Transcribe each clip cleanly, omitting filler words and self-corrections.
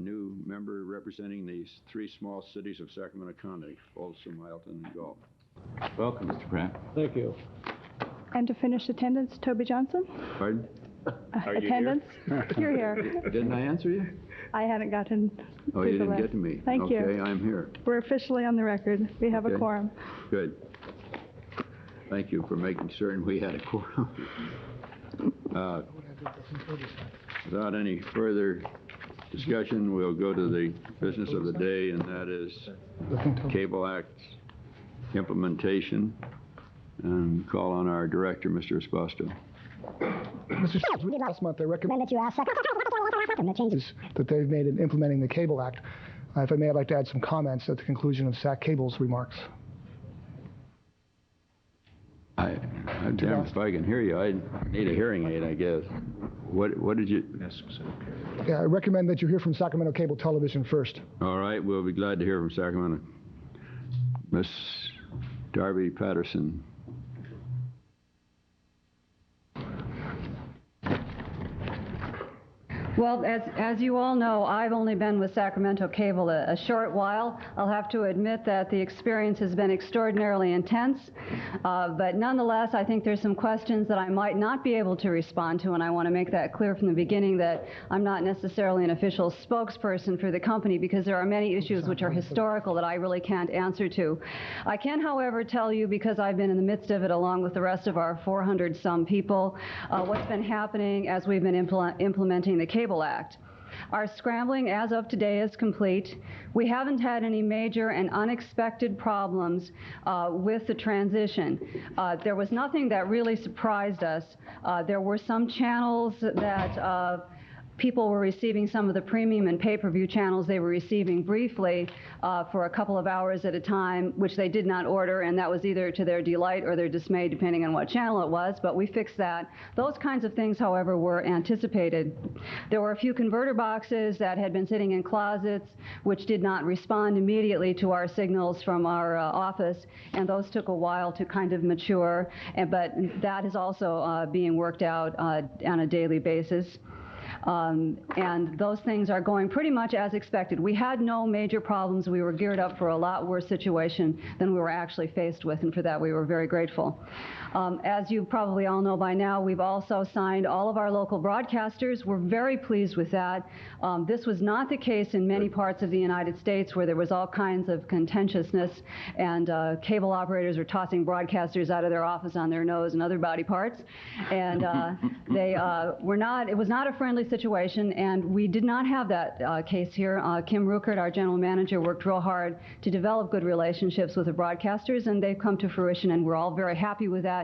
new member representing these three small cities of Sacramento County, Folsom, Ileton, and Galt. Welcome, Mr. Pratt. Thank you. And to finish attendance, Toby Johnson. Pardon? Attendance. You're here. Didn't I answer you? I hadn't gotten Oh, to you the didn't list. get to me. Thank you. Okay, I'm here. We're officially on the record. We have a Okay. quorum. Good. Thank you for making certain we had a quorum. Without any further discussion, we'll go to the business of the day, and that is Cable Act implementation, and call on our director, Mr. Esposto. Mr. Chairman, last month I recommend that you ask the changes that they've made in implementing the Cable Act. If I may, I'd like to add some comments at the conclusion of Sac Cable's remarks. I'm damned if I can hear you. I need a hearing aid, I guess. What did you... Yeah, I recommend that you hear from Sacramento Cable Television first. All right, we'll be glad to hear from Sacramento. Miss Darby Patterson. Well, as you all know, I've only been with Sacramento Cable a short while. I'll have to admit that the experience has been extraordinarily intense, but nonetheless, I think there's some questions that I might not be able to respond to, and I want to make that clear from the beginning that I'm not necessarily an official spokesperson for the company because there are many issues which are historical that I really can't answer to. I can, however, tell you, because I've been in the midst of it along with the rest of our 400-some people, what's been happening as we've been implementing the Cable Act. Our scrambling as of today is complete. We haven't had any major and unexpected problems with the transition. There was nothing that really surprised us. There were some channels that people were receiving, some of the premium and pay-per-view channels they were receiving briefly for a couple of hours at a time, which they did not order, and that was either to their delight or their dismay, depending on what channel it was, but we fixed that. Those kinds of things, however, were anticipated. There were a few converter boxes that had been sitting in closets, which did not respond immediately to our signals from our office, and those took a while to kind of mature, but that is also being worked out on a daily basis. And those things are going pretty much as expected. We had no major problems. We were geared up for a lot worse situation than we were actually faced with, and for that we were very grateful. As you probably all know by now, we've also signed all of our local broadcasters. We're very pleased with that. This was not the case in many parts of the United States where there was all kinds of contentiousness and cable operators were tossing broadcasters out of their office on their nose and other body parts. And it was not a friendly situation, and we did not have that case here. Kim Ruckert, our general manager, worked real hard to develop good relationships with the broadcasters, and they've come to fruition, and we're all very happy with that.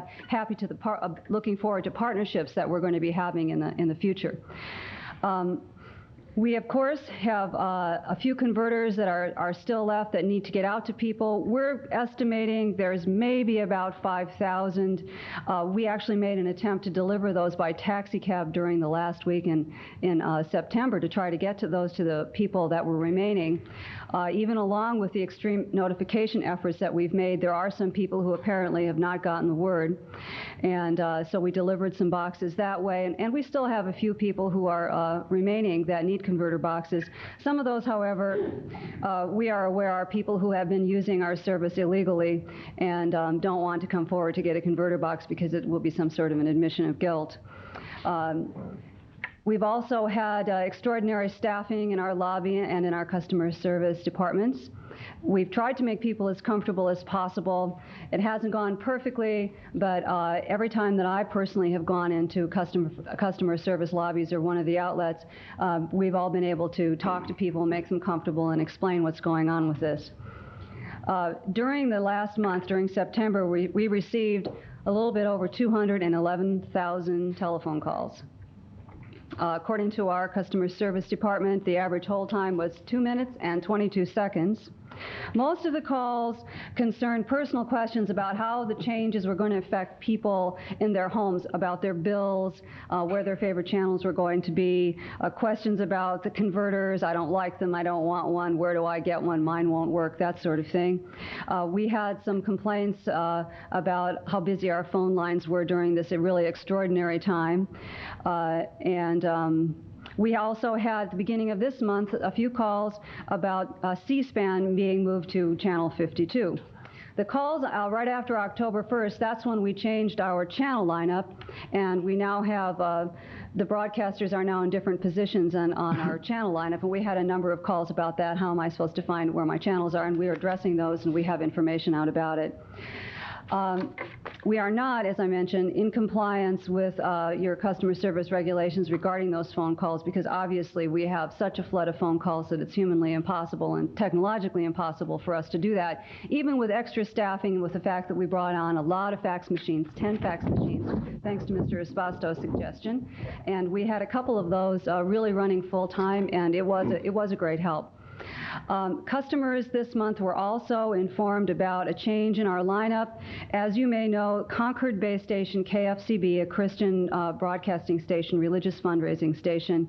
Looking forward to partnerships that we're going to be having in the future. We, of course, have a few converters that are still left that need to get out to people. We're estimating there's maybe about 5,000. We actually made an attempt to deliver those by taxi cab during the last week in September to try to get to the people that were remaining. Even along with the extreme notification efforts that we've made, there are some people who apparently have not gotten the word. And so we delivered some boxes that way. And we still have a few people who are remaining that need converter boxes. Some of those, however, we are aware are people who have been using our service illegally and don't want to come forward to get a converter box because it will be some sort of an admission of guilt. We've also had extraordinary staffing in our lobby and in our customer service departments. We've tried to make people as comfortable as possible. It hasn't gone perfectly, but every time that I personally have gone into customer service lobbies or one of the outlets, we've all been able to talk to people, make them comfortable, and explain what's going on with this. During the last month, during September, we received a little bit over 211,000 telephone calls. According to our customer service department, the average hold time was 2 minutes and 22 seconds. Most of the calls concerned personal questions about how the changes were going to affect people in their homes, about their bills, where their favorite channels were going to be, questions about the converters, I don't like them, I don't want one, where do I get one, mine won't work, that sort of thing. We had some complaints about how busy our phone lines were during this really extraordinary time. We also had, at the beginning of this month, a few calls about C-SPAN being moved to Channel 52. The calls right after October 1st, that's when we changed our channel lineup, and we now have, the broadcasters are now in different positions on our channel lineup, and we had a number of calls about that. How am I supposed to find where my channels are? And we are addressing those, and we have information out about it. We are not, as I mentioned, in compliance with your customer service regulations regarding those phone calls, because obviously we have such a flood of phone calls that it's humanly impossible and technologically impossible for us to do that, even with extra staffing and with the fact that we brought on a lot of fax machines, 10 fax machines, thanks to Mr. Espasto's suggestion. And we had a couple of those really running full time, and it was a great help. Customers this month were also informed about a change in our lineup. As you may know, Concord Bay Station, KFCB, a Christian broadcasting station, religious fundraising station,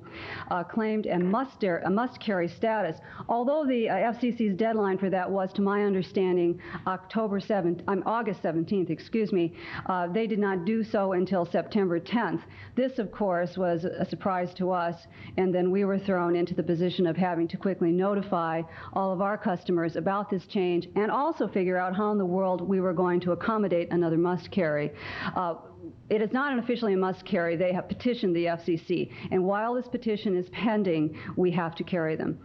claimed a must-carry status. Although the FCC's deadline for that was, to my understanding, August 17th, excuse me, they did not do so until September 10th. This, of course, was a surprise to us, and then we were thrown into the position of having to quickly notify all of our customers about this change and also figure out how in the world we were going to accommodate another must-carry. It is not officially a must-carry. They have petitioned the FCC, and while this petition is pending, we have to carry them.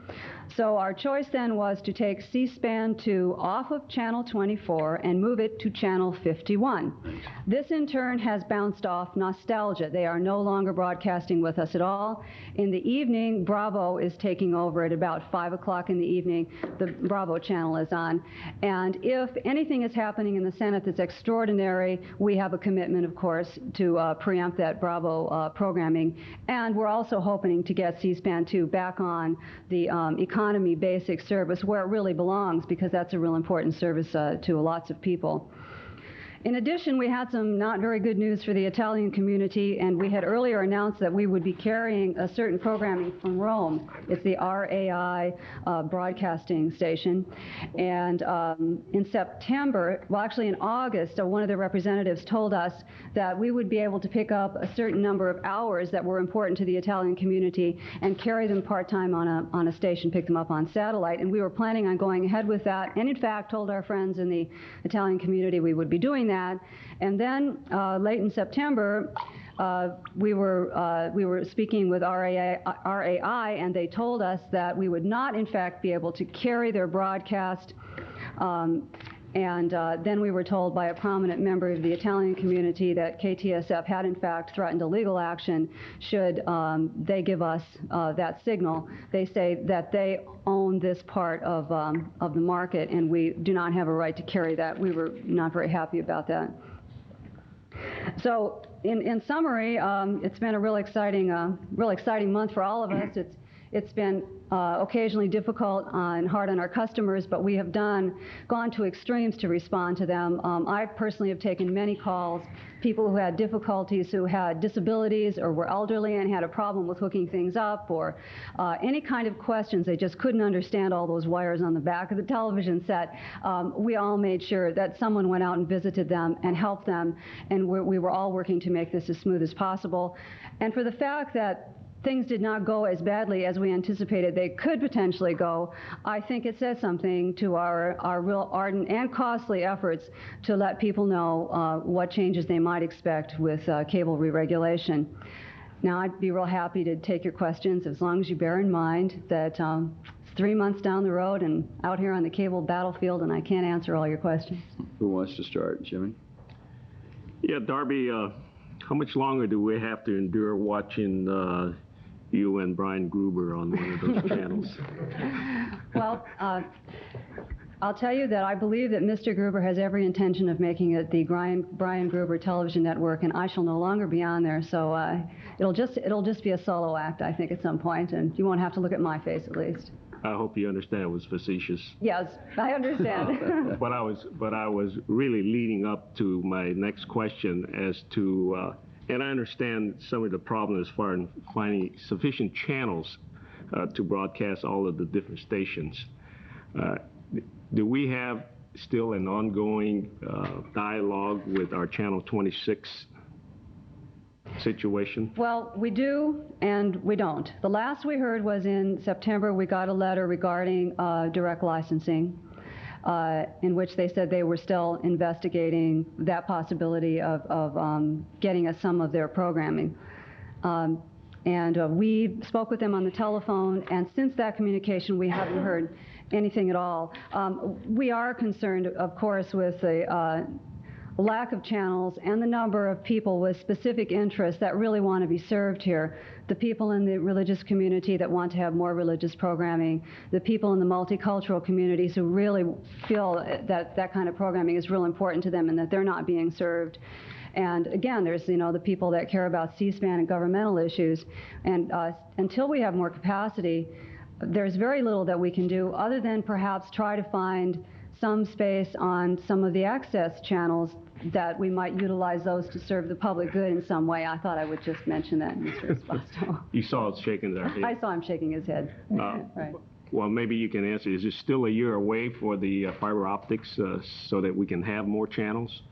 So our choice then was to take C-SPAN 2 off of Channel 24 and move it to Channel 51. This in turn has bounced off nostalgia. They are no longer broadcasting with us at all. In the evening, Bravo is taking over at about 5 o'clock in the evening. The Bravo channel is on. And if anything is happening in the Senate that's extraordinary, we have a commitment, of course, to preempt that Bravo programming. And we're also hoping to get C-SPAN 2 back on the economy basic service where it really belongs, because that's a real important service to lots of people. In addition, we had some not very good news for the Italian community, and we had earlier announced that we would be carrying a certain programming from Rome. It's the RAI broadcasting station. And in September, well, actually in August, one of the representatives told us that we would be able to pick up a certain number of hours that were important to the Italian community and carry them part-time on a station, pick them up on satellite. And we were planning on going ahead with that, and in fact told our friends in the Italian community we would be doing that. And then late in September, we were speaking with RAI, and they told us that we would not, in fact, be able to carry their broadcast. Then we were told by a prominent member of the Italian community that KTSF had, in fact, threatened a legal action should they give us that signal. They say that they own this part of the market, and we do not have a right to carry that. We were not very happy about that. So, in summary, it's been a real exciting month for all of us. It's been occasionally difficult and hard on our customers, but we have gone to extremes to respond to them. I personally have taken many calls, people who had difficulties, who had disabilities or were elderly and had a problem with hooking things up, or any kind of questions. They just couldn't understand all those wires on the back of the television set. We all made sure that someone went out and visited them and helped them, and we were all working to make this as smooth as possible. And for the fact that things did not go as badly as we anticipated they could potentially go, I think it says something to our real ardent and costly efforts to let people know what changes they might expect with cable re-regulation. Now, I'd be real happy to take your questions, as long as you bear in mind that it's 3 months down the road and out here on the cable battlefield, and I can't answer all your questions. Who wants to start? Jimmy? Yeah, Darby, how much longer do we have to endure watching you and Brian Gruber on one of those channels? Well, I'll tell you that I believe that Mr. Gruber has every intention of making it the Brian Gruber Television Network, and I shall no longer be on there, so it'll just be a solo act, I think, at some point, and you won't have to look at my face, at least. I hope you understand it was facetious. Yes, I understand. But I was really leading up to my next question as to, and I understand some of the problems as far as finding sufficient channels to broadcast all of the different stations. Do we have still an ongoing dialogue with our Channel 26? situation? Well, we do and we don't. The last we heard was in September. We got a letter regarding direct licensing, in which they said they were still investigating that possibility of getting us some of their programming. We spoke with them on the telephone, and since that communication, we haven't heard anything at all. We are concerned, of course, with the lack of channels and the number of people with specific interests that really want to be served here. The people in the religious community that want to have more religious programming, the people in the multicultural communities who really feel that that kind of programming is real important to them and that they're not being served. And again, there's, the people that care about C-SPAN and governmental issues. And until we have more capacity, there's very little that we can do other than perhaps try to find some space on some of the access channels that we might utilize those to serve the public good in some way. I thought I would just mention that, Mr. Esposito. You saw it shaking their head. I saw him shaking his head. Right. Well, maybe you can answer. Is it still a year away for the fiber optics so that we can have more channels?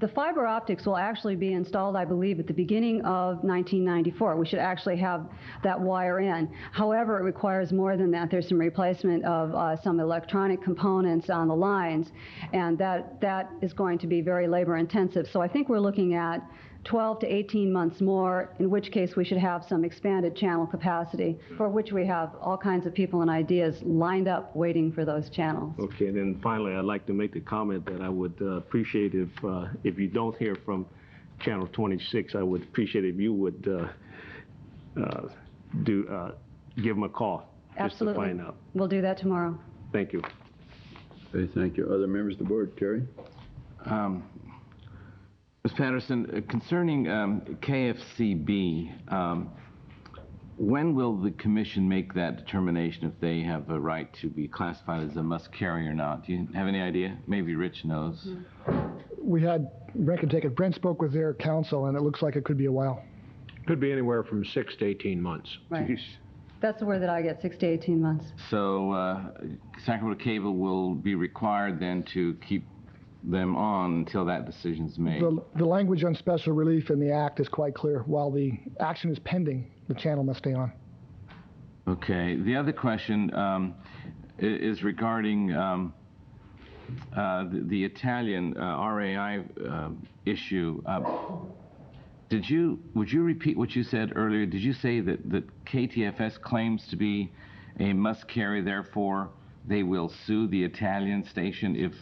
The fiber optics will actually be installed, I believe, at the beginning of 1994. We should actually have that wire in. However, it requires more than that. There's some replacement of some electronic components on the lines, and that is going to be very labor intensive. So I think we're looking at 12 to 18 months more, in which case we should have some expanded channel capacity, for which we have all kinds of people and ideas lined up waiting for those channels. Okay, and then finally, I'd like to make the comment that I would appreciate if you don't hear from Channel 26, I would appreciate if you would give them a call. Absolutely. Just to find out. We'll do that tomorrow. Thank you. Okay, thank you. Other members of the board? Terry? Ms. Patterson, concerning KFCB, when will the commission make that determination if they have a right to be classified as a must carry or not? Do you have any idea? Maybe Rich knows. We had, Brent can take it, Brent spoke with their counsel, and it looks like it could be a while. Could be anywhere from 6 to 18 months. Right. Jeez. That's the word that I get, 6 to 18 months. So Sacramento Cable will be required then to keep them on until that decision's made. The language on special relief in the Act is quite clear. While the action is pending, the channel must stay on. Okay. The other question is regarding the Italian RAI issue. Would you repeat what you said earlier? Did you say that KTFS claims to be a must carry, therefore they will sue the Italian station if...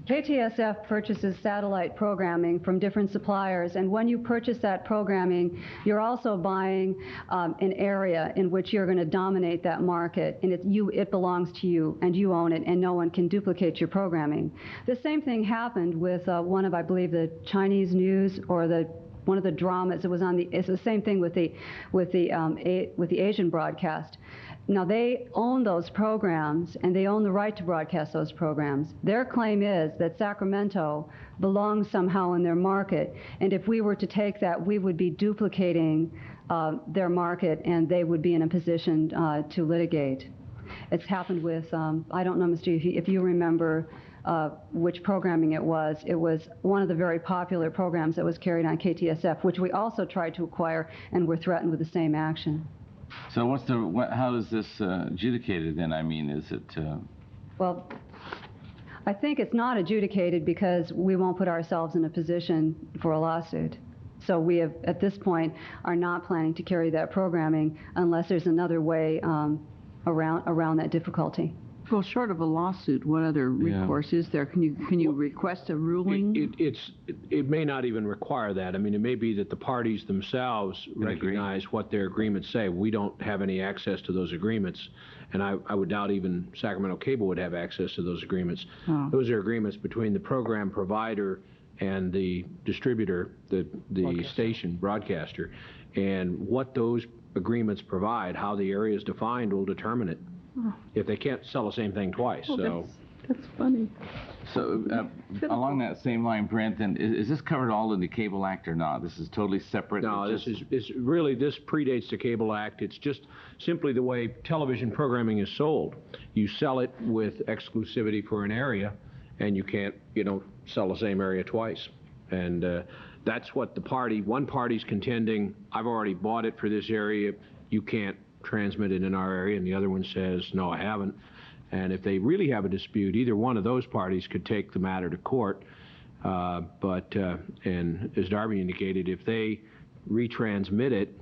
KTSF purchases satellite programming from different suppliers, and when you purchase that programming, you're also buying an area in which you're going to dominate that market, and it belongs to you, and you own it, and no one can duplicate your programming. The same thing happened with one of, I believe, the Chinese news or one of the dramas. It's the same thing with the Asian broadcast. Now, they own those programs, and they own the right to broadcast those programs. Their claim is that Sacramento belongs somehow in their market, and if we were to take that, we would be duplicating their market, and they would be in a position to litigate. It's happened with, I don't know, Mr. if you remember which programming it was. It was one of the very popular programs that was carried on KTSF, which we also tried to acquire and were threatened with the same action. So how is this adjudicated then? I mean, is it... Well, I think it's not adjudicated because we won't put ourselves in a position for a lawsuit. So we have, at this point, are not planning to carry that programming unless there's another way around that difficulty. Well, short of a lawsuit, what other recourse is there? Can you request a ruling? It may not even require that. I mean, it may be that the parties themselves recognize what their agreements say. We don't have any access to those agreements, and I would doubt even Sacramento Cable would have access to those agreements. Oh. Those are agreements between the program provider and the distributor, the station broadcaster, and what those agreements provide, how the area is defined, will determine it. Oh. If they can't sell the same thing twice. Well, so that's funny. So along that same line, Brent, then is this covered all in the Cable Act or not? This is totally separate? No, this predates the Cable Act. It's just simply the way television programming is sold. You sell it with exclusivity for an area, and you don't sell the same area twice. And that's what one party's contending, I've already bought it for this area, you can't transmit it in our area, and the other one says, no, I haven't. And if they really have a dispute, either one of those parties could take the matter to court. And as Darby indicated, if they retransmit it,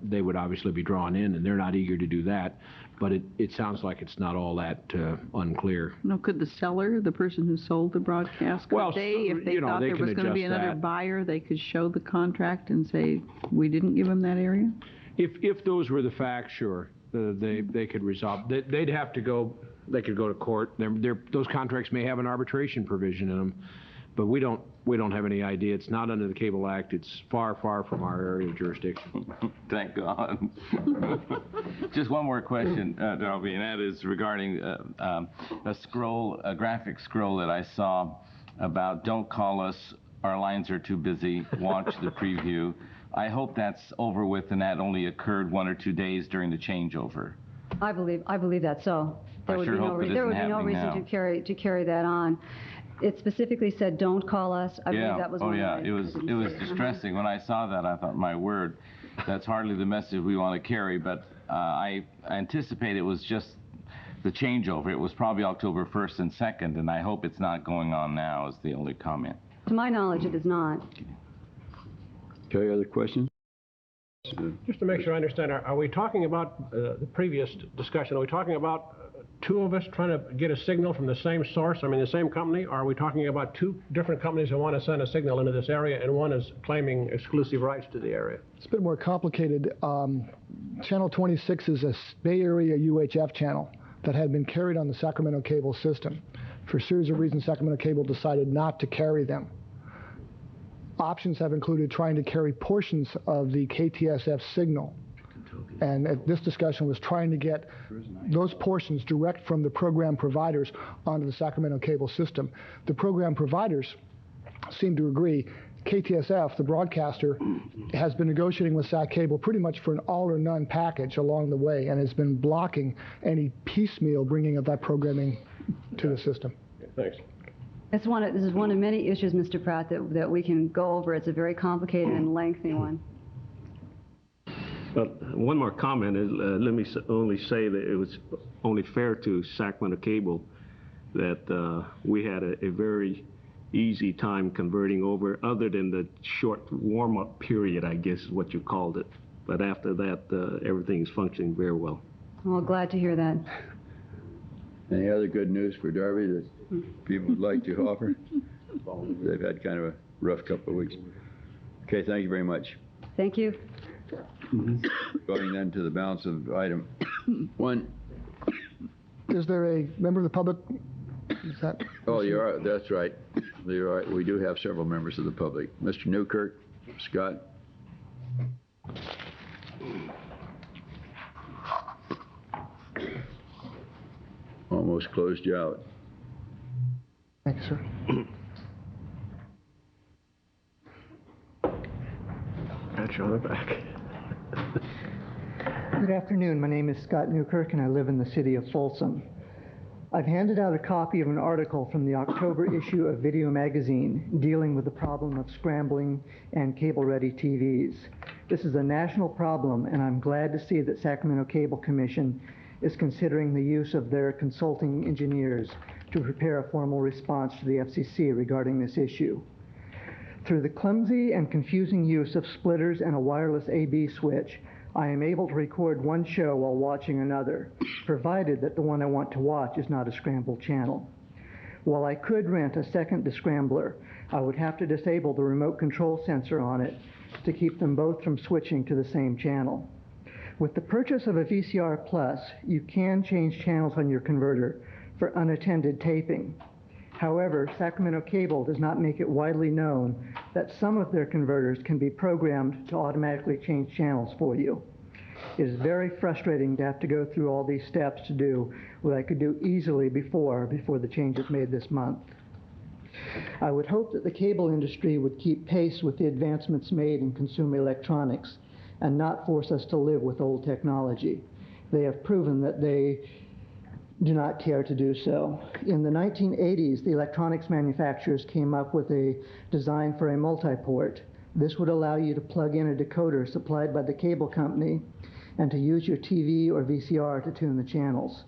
they would obviously be drawn in, and they're not eager to do that. But it sounds like it's not all that unclear. No, could the seller, the person who sold the broadcast, could if they thought there was going to be another buyer, they could show the contract and say, we didn't give them that area? If those were the facts, sure, they could resolve. They'd have to go. They could go to court. Those contracts may have an arbitration provision in them, but we don't have any idea. It's not under the Cable Act. It's far, far from our area of jurisdiction. Thank God. Just one more question, Darby, and that is regarding a graphic scroll that I saw about "Don't call us. Our lines are too busy. Watch the preview." I hope that's over with, and that only occurred 1 or 2 days during the changeover. I believe that's so. There would be no reason to carry that on. It specifically said, "Don't call us." I believe that was one of the it was distressing when I saw that. I thought, my word, that's hardly the message we want to carry. But I anticipate it was just the changeover. It was probably October 1st and 2nd, and I hope it's not going on now. Is the only comment. To my knowledge, it is not. Okay, other questions? Just to make sure I understand, are we talking about the previous discussion? Are we talking about two of us trying to get a signal from the same source, the same company? Or are we talking about two different companies who want to send a signal into this area, and one is claiming exclusive rights to the area? It's a bit more complicated. Channel 26 is a Bay Area UHF channel that had been carried on the Sacramento cable system. For a series of reasons, Sacramento Cable decided not to carry them. Options have included trying to carry portions of the KTSF signal. And this discussion was trying to get those portions direct from the program providers onto the Sacramento cable system. The program providers seem to agree. KTSF, the broadcaster, has been negotiating with Sac Cable pretty much for an all or none package along the way, and has been blocking any piecemeal bringing of that programming to the system. Thanks. This is one of many issues, Mr. Pratt, that we can go over. It's a very complicated and lengthy one. One more comment is, let me only say that it was only fair to Sacramento Cable that we had a very easy time converting over, other than the short warm-up period, I guess is what you called it. But after that, everything is functioning very well. Well, glad to hear that. Any other good news for Darby that people would like to offer? They've had kind of a rough couple of weeks. Okay, thank you very much. Thank you. Going then to the balance of item 1. Is there a member of the public? Is that? Oh, you are. That's right. You're right. We do have several members of the public. Mr. Newkirk, Scott. Almost closed you out. Thank you, sir. Pat you on the back. Good afternoon. My name is Scott Newkirk, and I live in the city of Folsom. I've handed out a copy of an article from the October issue of Video Magazine dealing with the problem of scrambling and cable-ready TVs. This is a national problem, and I'm glad to see that Sacramento Cable Commission is considering the use of their consulting engineers to prepare a formal response to the FCC regarding this issue. Through the clumsy and confusing use of splitters and a wireless AB switch, I am able to record one show while watching another, provided that the one I want to watch is not a scrambled channel. While I could rent a second descrambler, I would have to disable the remote control sensor on it to keep them both from switching to the same channel. With the purchase of a VCR Plus, you can change channels on your converter for unattended taping. However, Sacramento Cable does not make it widely known that some of their converters can be programmed to automatically change channels for you. It is very frustrating to have to go through all these steps to do what I could do easily before the changes made this month. I would hope that the cable industry would keep pace with the advancements made in consumer electronics and not force us to live with old technology. They have proven that they do not care to do so. In the 1980s, the electronics manufacturers came up with a design for a multi-port. This would allow you to plug in a decoder supplied by the cable company and to use your TV or VCR to tune the channels.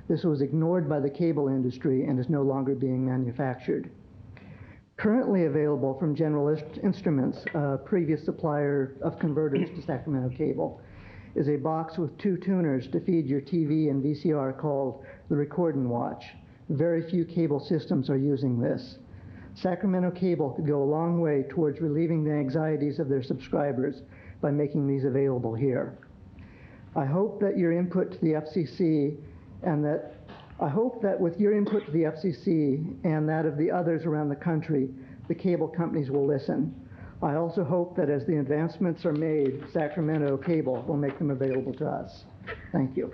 This was ignored by the cable industry and is no longer being manufactured. Currently available from General Instruments, a previous supplier of converters to Sacramento Cable, is a box with 2 tuners to feed your TV and VCR called the Record and Watch. Very few cable systems are using this. Sacramento Cable could go a long way towards relieving the anxieties of their subscribers by making these available here. I hope that your input to the FCC with your input to the FCC and that of the others around the country, the cable companies will listen. I also hope that as the advancements are made, Sacramento Cable will make them available to us. Thank you.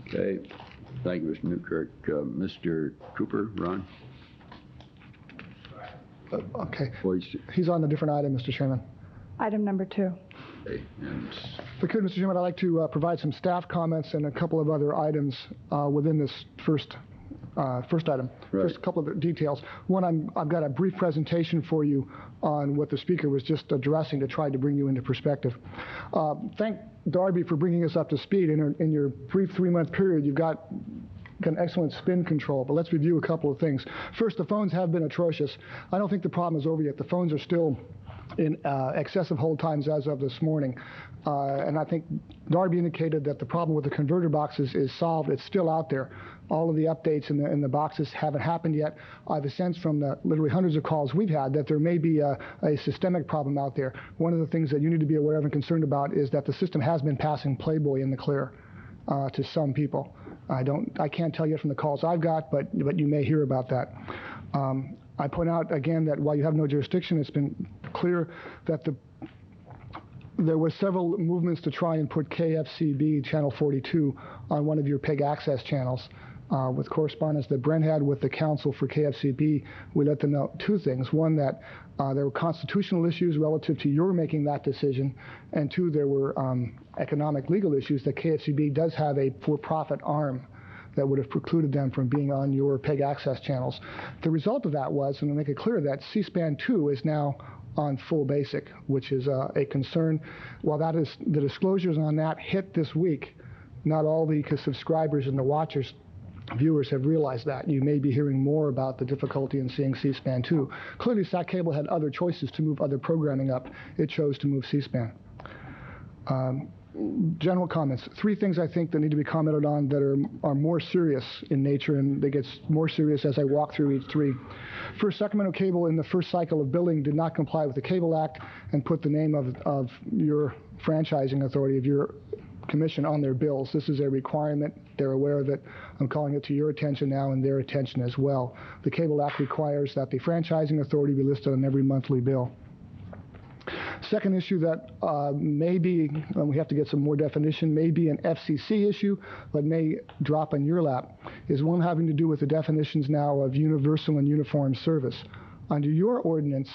Okay, thank you, Mr. Newkirk. Mr. Cooper, Ron? Okay. He's on a different item, Mr. Chairman. Item number 2. Okay, and If we could, Mr. Chairman, I'd like to provide some staff comments and a couple of other items within this first item. Right. First, a couple of details. One, I've got a brief presentation for you on what the speaker was just addressing to try to bring you into perspective. Thank Darby for bringing us up to speed. In your brief 3-month period, you've got an excellent spin control, but let's review a couple of things. First, the phones have been atrocious. I don't think the problem is over yet. The phones are still in excessive hold times as of this morning. And I think Darby indicated that the problem with the converter boxes is solved. It's still out there. All of the updates in the boxes haven't happened yet. I have a sense from the literally hundreds of calls we've had that there may be a systemic problem out there. One of the things that you need to be aware of and concerned about is that the system has been passing Playboy in the clear to some people. I can't tell you from the calls I've got, but you may hear about that. I point out again that while you have no jurisdiction, it's been clear that there were several movements to try and put KFCB channel 42 on one of your PEG access channels. With correspondence that Brent had with the counsel for KFCB, we let them know 2 things. One, that there were constitutional issues relative to your making that decision, and 2, there were economic legal issues that KFCB does have a for-profit arm that would have precluded them from being on your PEG access channels. The result of that was, and to make it clear, that C-SPAN 2 is now on full basic, which is a concern. While that is, the disclosures on that hit this week, not all the subscribers and the watchers, viewers have realized that. You may be hearing more about the difficulty in seeing C-SPAN 2. Clearly, Sac Cable had other choices to move other programming up. It chose to move C-SPAN. General comments. 3 things I think that need to be commented on that are more serious in nature, and they get more serious as I walk through each 3. First, Sacramento Cable in the first cycle of billing did not comply with the Cable Act and put the name of your franchising authority, of your commission, on their bills. This is a requirement. They're aware of it. I'm calling it to your attention now and their attention as well. The Cable Act requires that the franchising authority be listed on every monthly bill. Second issue that may be, and we have to get some more definition, may be an FCC issue, but may drop in your lap, is one having to do with the definitions now of universal and uniform service. Under your ordinance,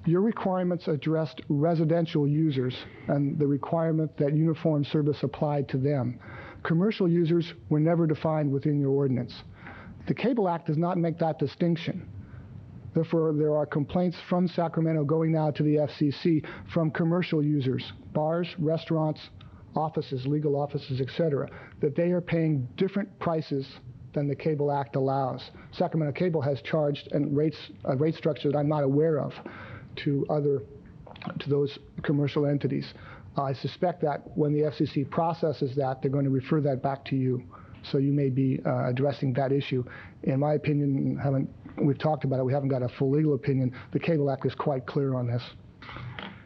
your requirements addressed residential users and the requirement that uniform service applied to them. Commercial users were never defined within your ordinance. The Cable Act does not make that distinction. Therefore, there are complaints from Sacramento going now to the FCC from commercial users, bars, restaurants, offices, legal offices, etc., that they are paying different prices than the Cable Act allows. Sacramento Cable has charged a rate structure that I'm not aware of to those commercial entities. I suspect that when the FCC processes that, they're going to refer that back to you. So you may be addressing that issue. In my opinion, we've talked about it, we haven't got a full legal opinion. The Cable Act is quite clear on this.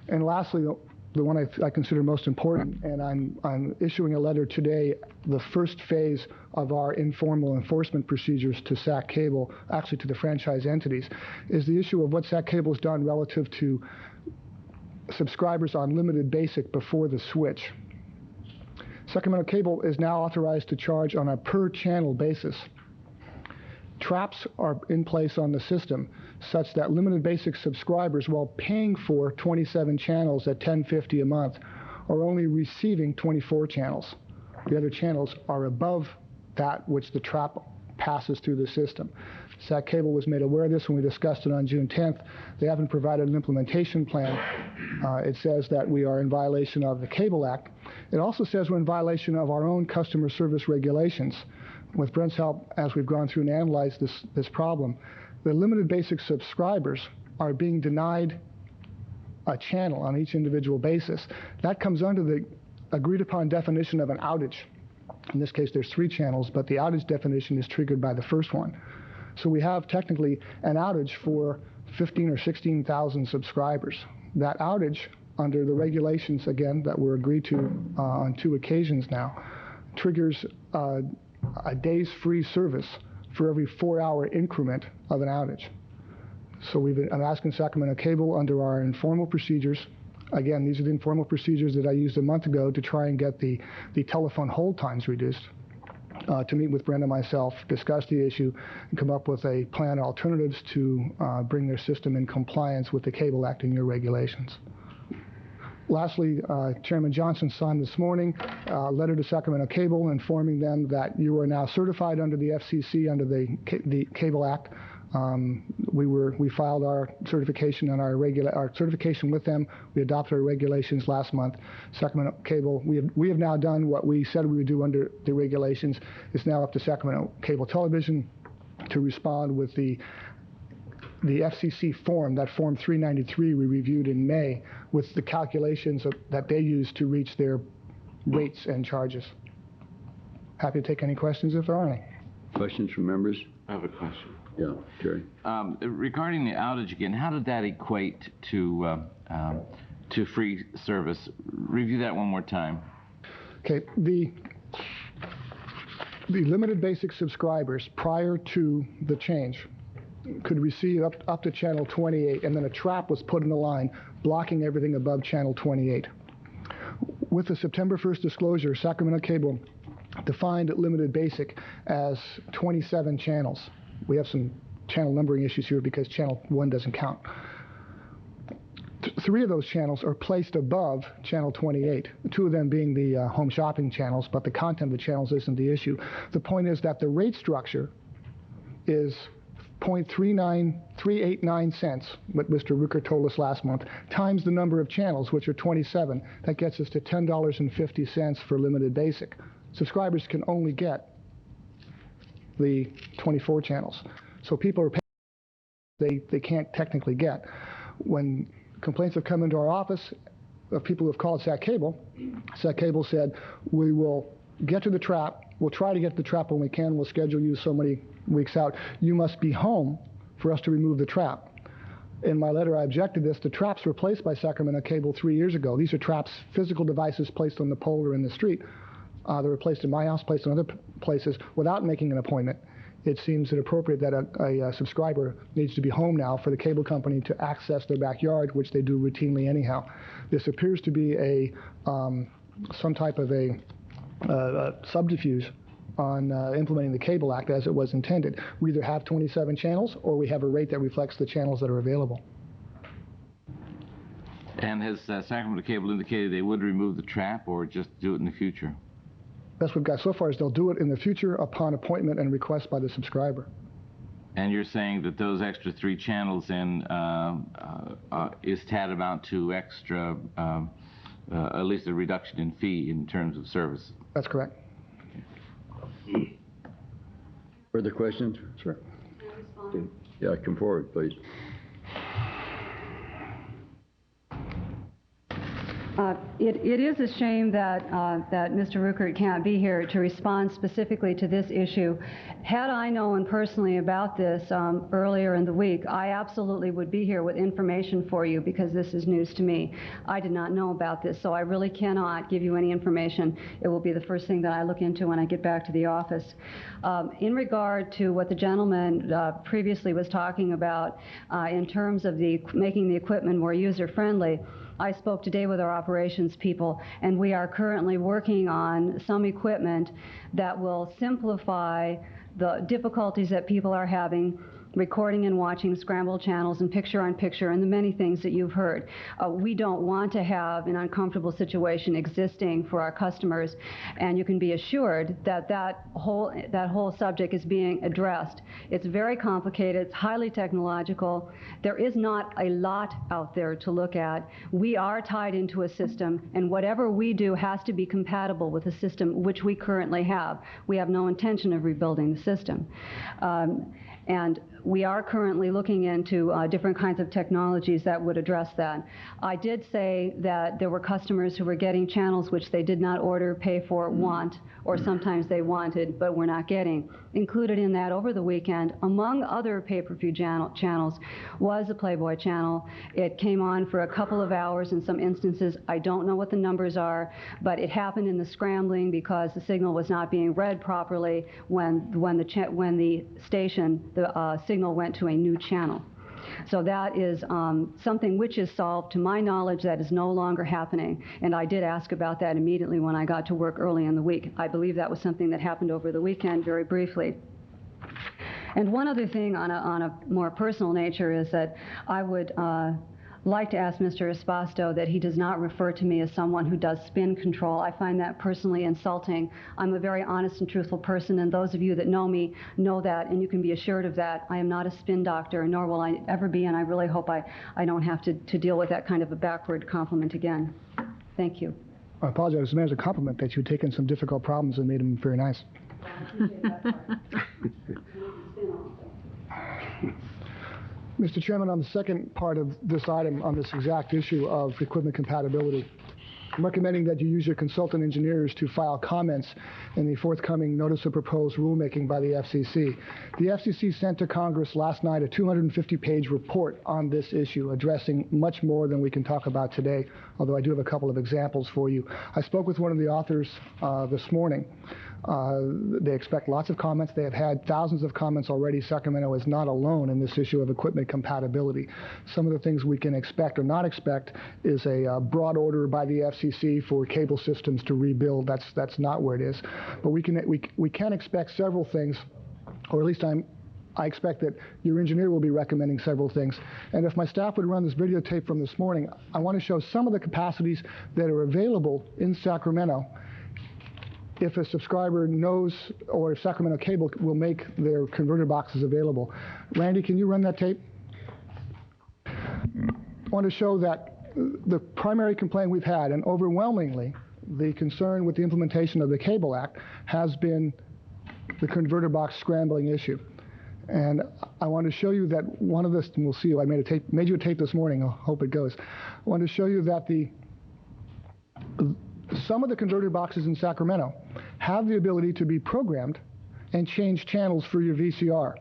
And lastly, the one I consider most important, and I'm issuing a letter today, the first phase of our informal enforcement procedures to Sac Cable, actually to the franchise entities, is the issue of what Sac Cable has done relative to subscribers on limited basic before the switch. Sacramento Cable is now authorized to charge on a per channel basis. traps are in place on the system such that limited basic subscribers, while paying for 27 channels at $10.50 a month, are only receiving 24 channels. The other channels are above that which the trap passes through the system. Sac Cable was made aware of this when we discussed it on June 10th. They haven't provided an implementation plan. It says that we are in violation of the Cable Act. It also says we're in violation of our own customer service regulations. With Brent's help, as we've gone through and analyzed this problem, the limited basic subscribers are being denied a channel on each individual basis. That comes under the agreed upon definition of an outage. In this case, there's 3 channels, but the outage definition is triggered by the first one. So we have technically an outage for 15 or 16,000 subscribers. That outage, under the regulations, again, that were agreed to on 2 occasions now, triggers a day's free service for every 4-hour increment of an outage. So I'm asking Sacramento Cable, under our informal procedures, again, these are the informal procedures that I used a month ago to try and get the telephone hold times reduced, to meet with Brenda and myself, discuss the issue, and come up with a plan alternatives to bring their system in compliance with the Cable Act and your regulations. Lastly, Chairman Johnson signed this morning a letter to Sacramento Cable informing them that you are now certified under the FCC, under the Cable Act. We filed our certification and our certification with them. We adopted our regulations last month. Sacramento Cable, we have now done what we said we would do under the regulations. It's now up to Sacramento Cable Television to respond with the FCC form, that Form 393 we reviewed in May, with the calculations that they use to reach their rates and charges. Happy to take any questions if there are any. Questions from members? I have a question. Yeah, Jerry. Regarding the outage again, how did that equate to free service? Review that one more time. Okay, the limited basic subscribers prior to the change could receive up to channel 28, and then a trap was put in the line blocking everything above channel 28. With the September 1st disclosure, Sacramento Cable defined limited basic as 27 channels. We have some channel numbering issues here because channel 1 doesn't count. 3 of those channels are placed above channel 28, 2 of them being the home shopping channels, but the content of the channels isn't the issue. The point is that the rate structure is 0.389 cents, what Mr. Rucker told us last month, times the number of channels, which are 27. That gets us to $10.50 for limited basic. Subscribers can only get the 24 channels. So people are paying they can't technically get. When complaints have come into our office of people who have called Sac Cable said, we will get to the trap. We'll try to get to the trap when we can. We'll schedule you so many weeks out. You must be home for us to remove the trap. In my letter, I objected to this. The traps were placed by Sacramento Cable 3 years ago. These are traps, physical devices placed on the pole or in the street. They were placed in my house, placed in other places without making an appointment. It seems inappropriate that a subscriber needs to be home now for the cable company to access their backyard, which they do routinely anyhow. This appears to be some type of a subterfuge on implementing the Cable Act as it was intended. We either have 27 channels or we have a rate that reflects the channels that are available. And has Sacramento Cable indicated they would remove the trap or just do it in the future? Best we've got so far is they'll do it in the future upon appointment and request by the subscriber. And you're saying that those extra 3 channels in is tantamount to extra, at least a reduction in fee in terms of service? That's correct. Further questions? Sure. Yeah, come forward, please. It is a shame that Mr. Ruckert can't be here to respond specifically to this issue. Had I known personally about this earlier in the week, I absolutely would be here with information for you because this is news to me. I did not know about this, so I really cannot give you any information. It will be the first thing that I look into when I get back to the office. In regard to what the gentleman previously was talking about in terms of making the equipment more user-friendly, I spoke today with our operations people, and we are currently working on some equipment that will simplify the difficulties that people are having recording and watching scrambled channels and picture-on-picture and the many things that you've heard. We don't want to have an uncomfortable situation existing for our customers, and you can be assured that that whole subject is being addressed. It's very complicated. It's highly technological. There is not a lot out there to look at. We are tied into a system, and whatever we do has to be compatible with the system which we currently have. We have no intention of rebuilding the system. And we are currently looking into different kinds of technologies that would address that. I did say that there were customers who were getting channels which they did not order, pay for, want, or sometimes they wanted but were not getting. Included in that over the weekend, among other pay-per-view channels, was the Playboy channel. It came on for a couple of hours in some instances. I don't know what the numbers are, but it happened in the scrambling because the signal was not being read properly when the station, the signal went to a new channel. So that is something which is solved. To my knowledge, that is no longer happening. And I did ask about that immediately when I got to work early in the week. I believe that was something that happened over the weekend very briefly. And one other thing on a more personal nature is that I would like to ask Mr. Espasto that he does not refer to me as someone who does spin control. I find that personally insulting. I'm a very honest and truthful person, and those of you that know me know that, and you can be assured of that. I am not a spin doctor, nor will I ever be, and I really hope I don't have to deal with that kind of a backward compliment again. Thank you. I apologize. It's meant as a compliment that you've taken some difficult problems and made them very nice. Mr. Chairman, on the second part of this item, on this exact issue of equipment compatibility, I'm recommending that you use your consultant engineers to file comments in the forthcoming notice of proposed rulemaking by the FCC. The FCC sent to Congress last night a 250-page report on this issue, addressing much more than we can talk about today, although I do have a couple of examples for you. I spoke with one of the authors this morning. They expect lots of comments. They have had thousands of comments already. Sacramento is not alone in this issue of equipment compatibility. Some of the things we can expect or not expect is a broad order by the FCC for cable systems to rebuild. That's not where it is. But we can expect several things, or at least I expect that your engineer will be recommending several things. And if my staff would run this videotape from this morning, I want to show some of the capacities that are available in Sacramento if a subscriber knows, or if Sacramento Cable will make their converter boxes available. Randy, can you run that tape? I want to show that the primary complaint we've had, and overwhelmingly the concern with the implementation of the Cable Act, has been the converter box scrambling issue. And I want to show you that one of this, and we'll see, I made you a tape this morning, I hope it goes. I want to show you that some of the converter boxes in Sacramento have the ability to be programmed and change channels for your VCR.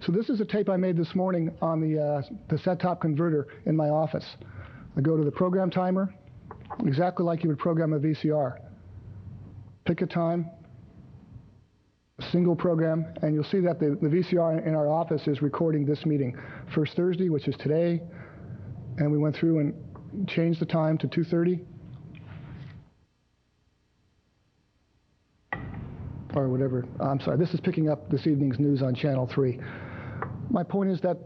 So this is a tape I made this morning on the set-top converter in my office. I go to the program timer, exactly like you would program a VCR. Pick a time, single program, and you'll see that the VCR in our office is recording this meeting. First Thursday, which is today, and we went through and changed the time to 2:30. Or whatever. I'm sorry, this is picking up this evening's news on Channel 3. My point is that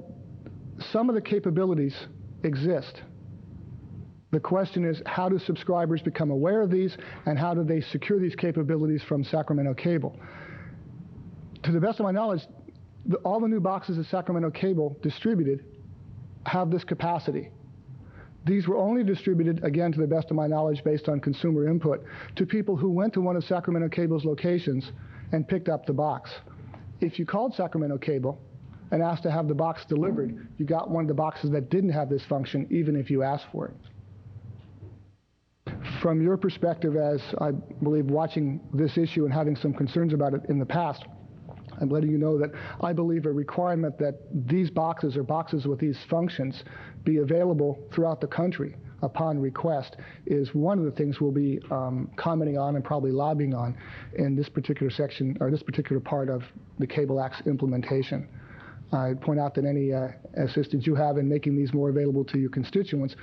some of the capabilities exist. The question is, how do subscribers become aware of these, and how do they secure these capabilities from Sacramento Cable? To the best of my knowledge, all the new boxes that Sacramento Cable distributed have this capacity. These were only distributed, again, to the best of my knowledge, based on consumer input, to people who went to one of Sacramento Cable's locations and picked up the box. If you called Sacramento Cable and asked to have the box delivered, you got one of the boxes that didn't have this function, even if you asked for it. From your perspective, as I believe watching this issue and having some concerns about it in the past, I'm letting you know that I believe a requirement that these boxes, or boxes with these functions, be available throughout the country upon request is one of the things we'll be commenting on and probably lobbying on in this particular section, or this particular part of the Cable Act's implementation. I point out that any assistance you have in making these more available to your constituents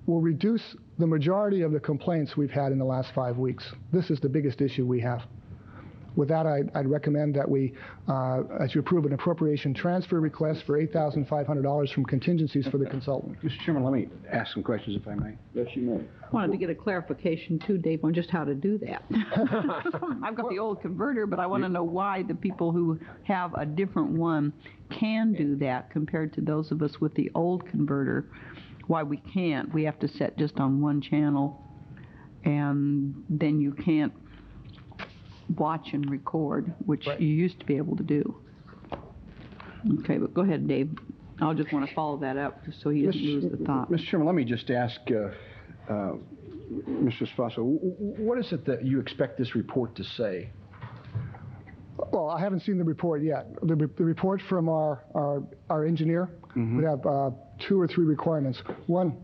will reduce the majority of the complaints we've had in the last 5 weeks. This is the biggest issue we have. With that, I'd recommend that we, as you approve an appropriation transfer request for $8,500 from contingencies for the consultant. Mr. Chairman, let me ask some questions, if I may. Yes, you may. I wanted to get a clarification too, Dave, on just how to do that. I've got the old converter, but I want to know why the people who have a different one can do that compared to those of us with the old converter. Why we can't. We have to set just on one channel, and then you can't watch and record, which you used to be able to do. Okay, but go ahead, Dave. I'll just want to follow that up just so he doesn't lose the thought. Mr. Chairman, let me just ask Mr. Spasso, what is it that you expect this report to say? Well, I haven't seen the report yet. The report from our engineer would have 2 or 3 requirements. One,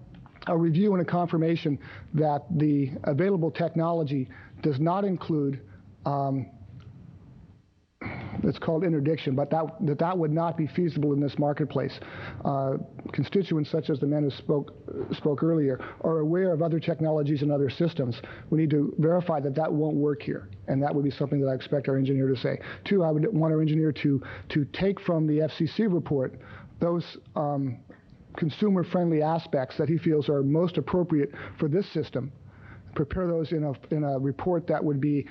a review and a confirmation that the available technology does not include it's called interdiction, but that would not be feasible in this marketplace. Constituents such as the man who spoke earlier are aware of other technologies and other systems. We need to verify that that won't work here, and that would be something that I expect our engineer to say. 2, I would want our engineer to take from the FCC report those consumer-friendly aspects that he feels are most appropriate for this system, prepare those in a report that would be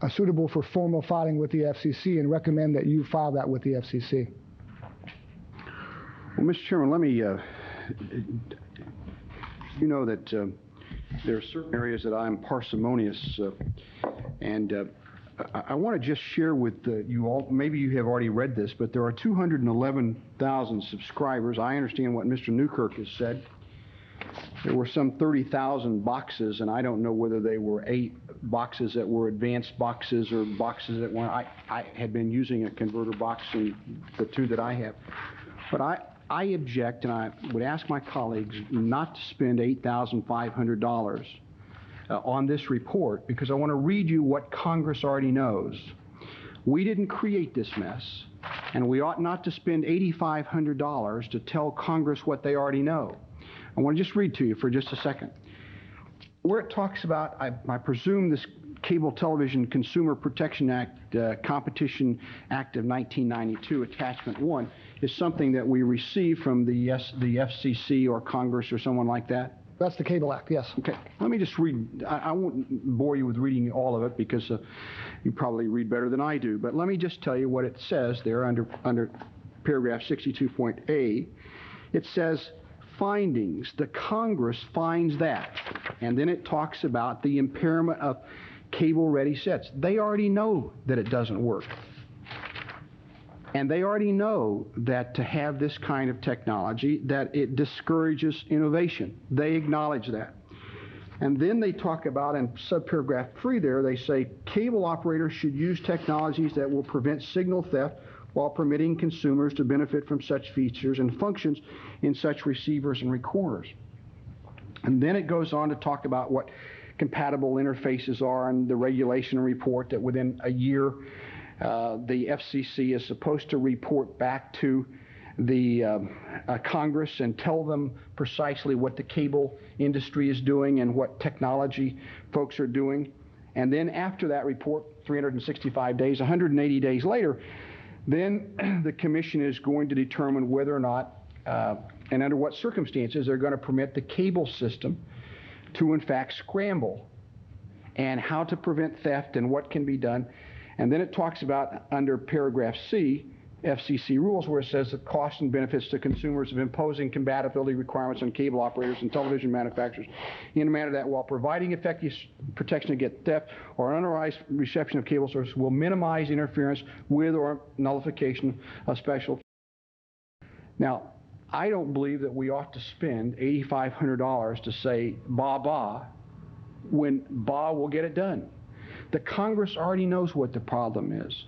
suitable for formal filing with the FCC, and recommend that you file that with the FCC. Well, Mr. Chairman, let me, you know that there are certain areas that I'm parsimonious, and I want to just share with you all, maybe you have already read this, but there are 211,000 subscribers. I understand what Mr. Newkirk has said. There were some 30,000 boxes, and I don't know whether they were 8 boxes that were advanced boxes or boxes that weren't. I had been using a converter box in the 2 that I have. But I object, and I would ask my colleagues not to spend $8,500 on this report, because I want to read you what Congress already knows. We didn't create this mess, and we ought not to spend $8,500 to tell Congress what they already know. I want to just read to you for just a second. Where it talks about, I presume this Cable Television Consumer Protection Act, Competition Act of 1992, Attachment 1, is something that we received from the FCC or Congress or someone like that. That's the Cable Act, yes. Okay, let me just read. I won't bore you with reading all of it, because you probably read better than I do, but let me just tell you what it says there under paragraph 62.A. It says, findings, the Congress finds that, and then it talks about the impairment of cable-ready sets. They already know that it doesn't work. And they already know that to have this kind of technology, that it discourages innovation. They acknowledge that. And then they talk about, in subparagraph 3 there, they say cable operators should use technologies that will prevent signal theft while permitting consumers to benefit from such features and functions in such receivers and recorders. And then it goes on to talk about what compatible interfaces are, and the regulation report that within a year the FCC is supposed to report back to the Congress and tell them precisely what the cable industry is doing and what technology folks are doing. And then after that report, 365 days, 180 days later, then the Commission is going to determine whether or not and under what circumstances they're going to permit the cable system to in fact scramble, and how to prevent theft and what can be done. And then it talks about, under paragraph C, FCC rules, where it says the costs and benefits to consumers of imposing compatibility requirements on cable operators and television manufacturers in a manner that, while providing effective protection against theft or unauthorized reception of cable service, will minimize interference with or nullification of special. Now, I don't believe that we ought to spend $8,500 to say ba when ba will get it done. The Congress already knows what the problem is.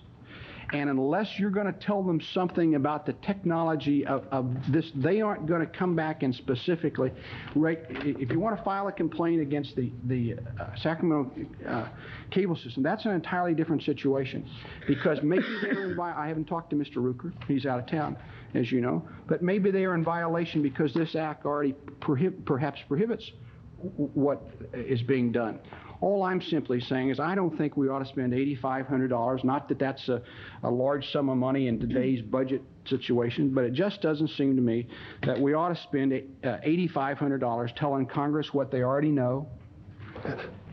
And unless you're going to tell them something about the technology of this, they aren't going to come back and specifically, if you want to file a complaint against the Sacramento cable system, that's an entirely different situation. Because maybe they're in I haven't talked to Mr. Ruker, he's out of town, as you know, but maybe they are in violation because this act already perhaps prohibits what is being done. All I'm simply saying is I don't think we ought to spend $8,500, not that that's a large sum of money in today's budget situation, but it just doesn't seem to me that we ought to spend $8,500 telling Congress what they already know.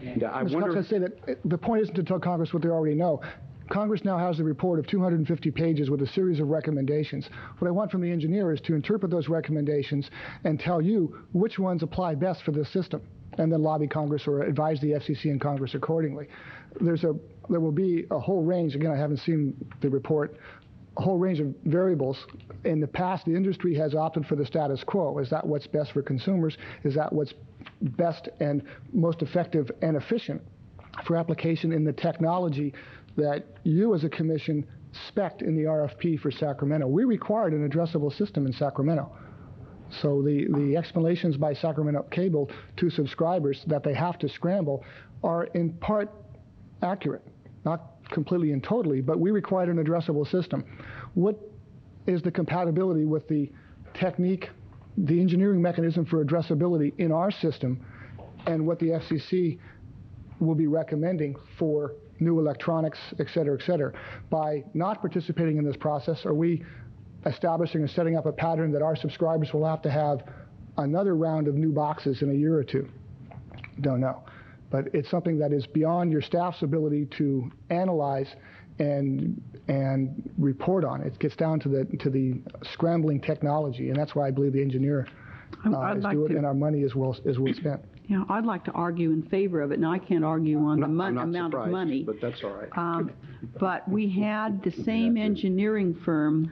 And I Mr. wonder... Cox, I say that the point isn't to tell Congress what they already know. Congress now has a report of 250 pages with a series of recommendations. What I want from the engineer is to interpret those recommendations and tell you which ones apply best for this system, and then lobby Congress or advise the FCC and Congress accordingly. There will be a whole range, again, I haven't seen the report, a whole range of variables. In the past, the industry has opted for the status quo. Is that what's best for consumers? Is that what's best and most effective and efficient for application in the technology that you as a commission spec'd in the RFP for Sacramento? We required an addressable system in Sacramento. So the explanations by Sacramento Cable to subscribers that they have to scramble are in part accurate, not completely and totally, but we required an addressable system. What is the compatibility with the technique, the engineering mechanism for addressability in our system, and what the FCC will be recommending for new electronics, et cetera, et cetera? By not participating in this process, are we establishing or setting up a pattern that our subscribers will have to have another round of new boxes in a year or two? Don't know. But it's something that is beyond your staff's ability to analyze and report on. It gets down to the scrambling technology, and that's why I believe the engineer is doing it, and our money is well spent. Yeah, I'd like to argue in favor of it. Now, I can't argue on the amount of money. But that's all right. But we had the same engineering firm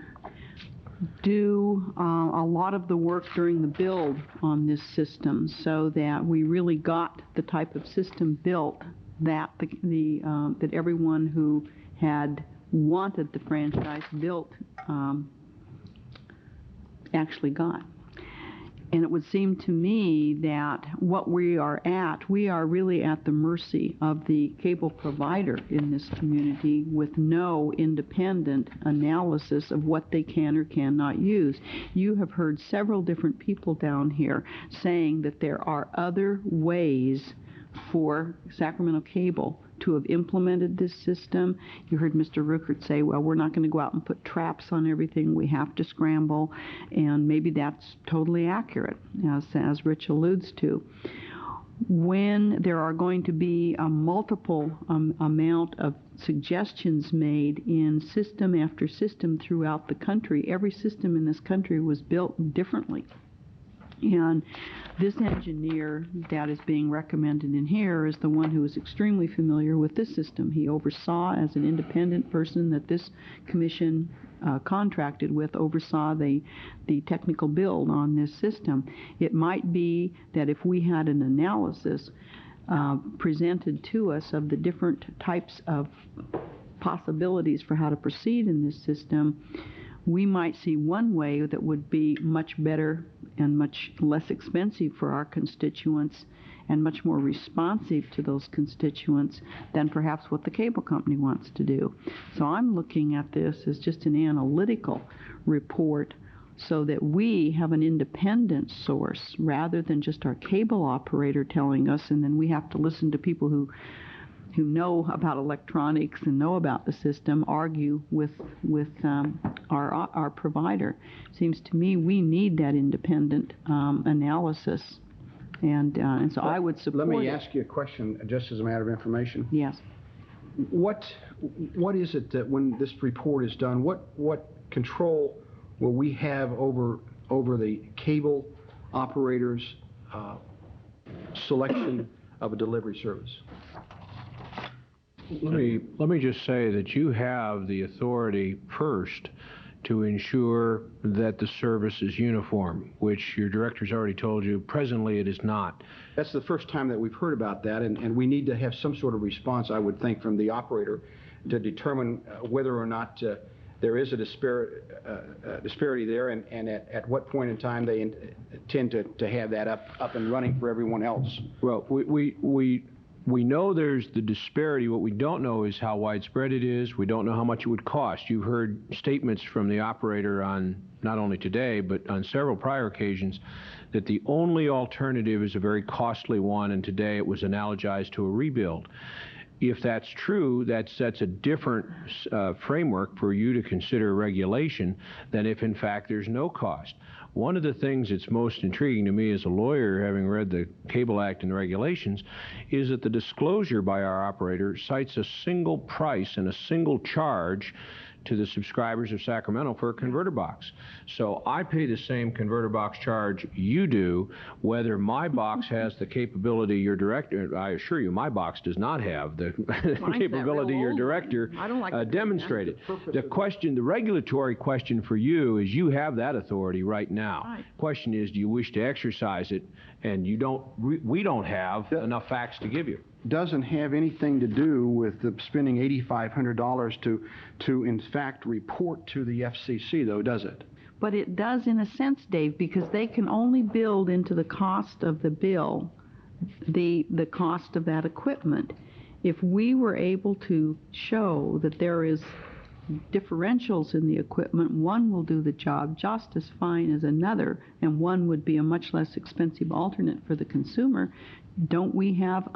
do a lot of the work during the build on this system, so that we really got the type of system built that that everyone who had wanted the franchise built actually got. And it would seem to me that what we are really at the mercy of the cable provider in this community, with no independent analysis of what they can or cannot use. You have heard several different people down here saying that there are other ways for Sacramento Cable to have implemented this system. You heard Mr. Ruckert say, well, we're not going to go out and put traps on everything. We have to scramble. And maybe that's totally accurate, as Rich alludes to. When there are going to be a multiple amount of suggestions made in system after system throughout the country, every system in this country was built differently. And this engineer that is being recommended in here is the one who is extremely familiar with this system. He oversaw, as an independent person that this commission contracted with, oversaw the technical build on this system. It might be that if we had an analysis presented to us of the different types of possibilities for how to proceed in this system, we might see one way that would be much better and much less expensive for our constituents and much more responsive to those constituents than perhaps what the cable company wants to do. So I'm looking at this as just an analytical report so that we have an independent source rather than just our cable operator telling us, and then we have to listen to people who know about electronics and know about the system argue with our provider. Seems to me we need that independent analysis, and so I would support it. Let me ask you a question, just as a matter of information. Yes. What is it that when this report is done, what control will we have over the cable operators' selection of a delivery service? Let me just say that you have the authority first to ensure that the service is uniform, which your director's already told you presently it is not. That's the first time that we've heard about that, and we need to have some sort of response, I would think, from the operator to determine whether or not there is a disparity there, and at what point in time they intend to have that up and running for everyone else. Well, we We know there's the disparity. What we don't know is how widespread it is. We don't know how much it would cost. You've heard statements from the operator on, not only today, but on several prior occasions, that the only alternative is a very costly one, and today it was analogized to a rebuild. If that's true, that sets a different framework for you to consider regulation than if, in fact, there's no cost. One of the things that's most intriguing to me as a lawyer, having read the Cable Act and the regulations, is that the disclosure by our operator cites a single price and a single charge to the subscribers of Sacramento for a converter box. So I pay the same converter box charge you do, whether my box has the capability your director, I assure you my box does not have the capability your director demonstrated. The question, the regulatory question for you is you have that authority right now. Right. Question is, do you wish to exercise it? And you don't, we don't have enough facts to give you. Doesn't have anything to do with the spending $8,500 to in fact report to the FCC, though, does it? But it does in a sense, Dave, because they can only build into the cost of the bill the cost of that equipment. If we were able to show that there is differentials in the equipment, one will do the job just as fine as another, and one would be a much less expensive alternate for the consumer. Don't we have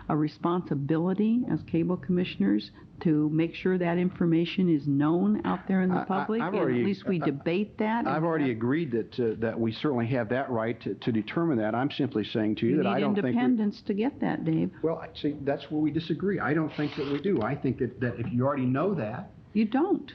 a responsibility as cable commissioners to make sure that information is known out there in the public, and at least we debate that? I've already agreed that we certainly have that right to determine that. I'm simply saying to you that I don't think... You need independence to get that, Dave. Well, see, that's where we disagree. I don't think that we do. I think that if you already know that... You don't.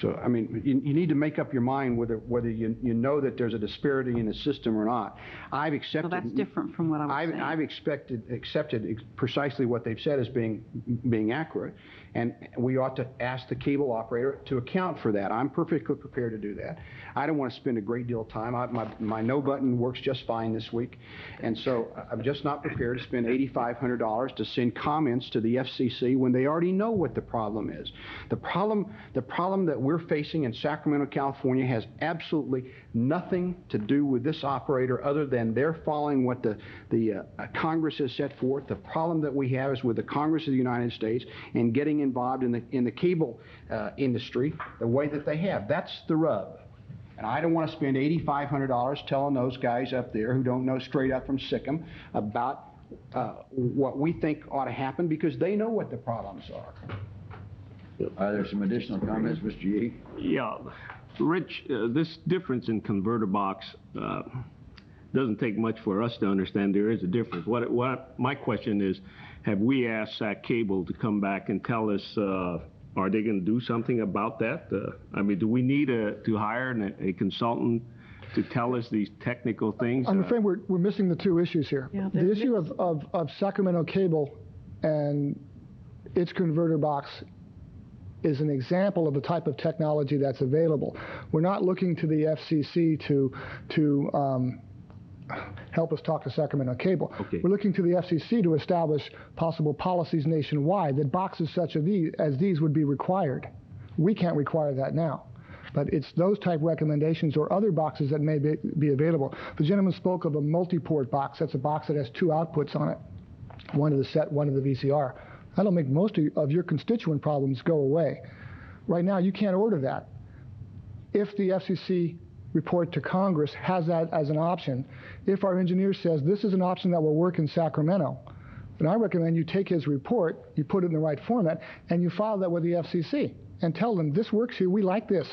So, I mean, you need to make up your mind whether you know that there's a disparity in the system or not. I've accepted... Well, that's different from what I was saying. I've accepted precisely what they've said as being accurate, and we ought to ask the cable operator to account for that. I'm perfectly prepared to do that. I don't want to spend a great deal of time. My no button works just fine this week, and so I'm just not prepared to spend $8,500 to send comments to the FCC when they already know what the problem is. The problem that we're facing in Sacramento, California has absolutely nothing to do with this operator other than they're following what the Congress has set forth. The problem that we have is with the Congress of the United States and getting involved in the cable industry the way that they have. That's the rub. And I don't want to spend $8,500 telling those guys up there who don't know straight up from Sikkim about what we think ought to happen, because they know what the problems are. Are there some additional comments, Mr. Yee? Yeah. Rich, this difference in converter box doesn't take much for us to understand there is a difference. What my question is, have we asked Sac Cable to come back and tell us, are they going to do something about that? I mean, do we need to hire a consultant to tell us these technical things? I'm afraid we're missing the two issues here. Yeah, the issue of Sacramento Cable and its converter box is an example of the type of technology that's available. We're not looking to the FCC to help us talk to Sacramento Cable. Okay. We're looking to the FCC to establish possible policies nationwide that boxes such as these would be required. We can't require that now, but it's those type recommendations or other boxes that may be available. The gentleman spoke of a multi-port box. That's a box that has two outputs on it, one of the set, one of the VCR. That'll make most of your constituent problems go away. Right now, you can't order that. If the FCC report to Congress has that as an option, if our engineer says this is an option that will work in Sacramento, then I recommend you take his report, you put it in the right format, and you file that with the FCC and tell them this works here, we like this.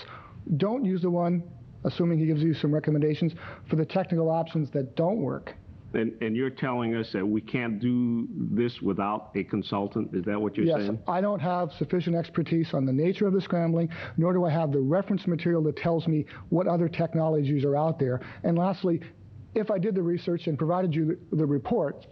Don't use the one, assuming he gives you some recommendations, for the technical options that don't work. And you're telling us that we can't do this without a consultant? Is that what you're saying? Yes, I don't have sufficient expertise on the nature of the scrambling, nor do I have the reference material that tells me what other technologies are out there. And lastly, if I did the research and provided you the report,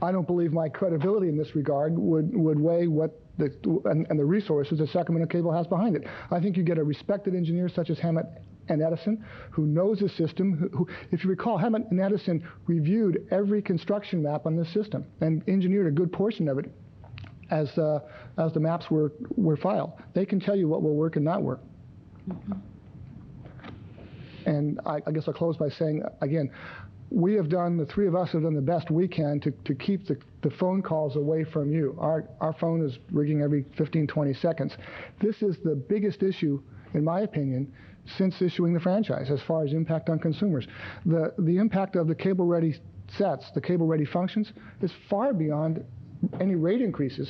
I don't believe my credibility in this regard would weigh what and the resources that Sacramento Cable has behind it. I think you get a respected engineer such as Hammett and Edison, who knows the system, who, if you recall, Hammett and Edison reviewed every construction map on this system and engineered a good portion of it as the maps were filed. They can tell you what will work and not work. And I guess I'll close by saying, again, we have done, the three of us have done the best we can to keep the phone calls away from you. Our phone is ringing every 15, 20 seconds. This is the biggest issue, in my opinion, since issuing the franchise as far as impact on consumers. The impact of the cable-ready sets, the cable-ready functions, is far beyond any rate increases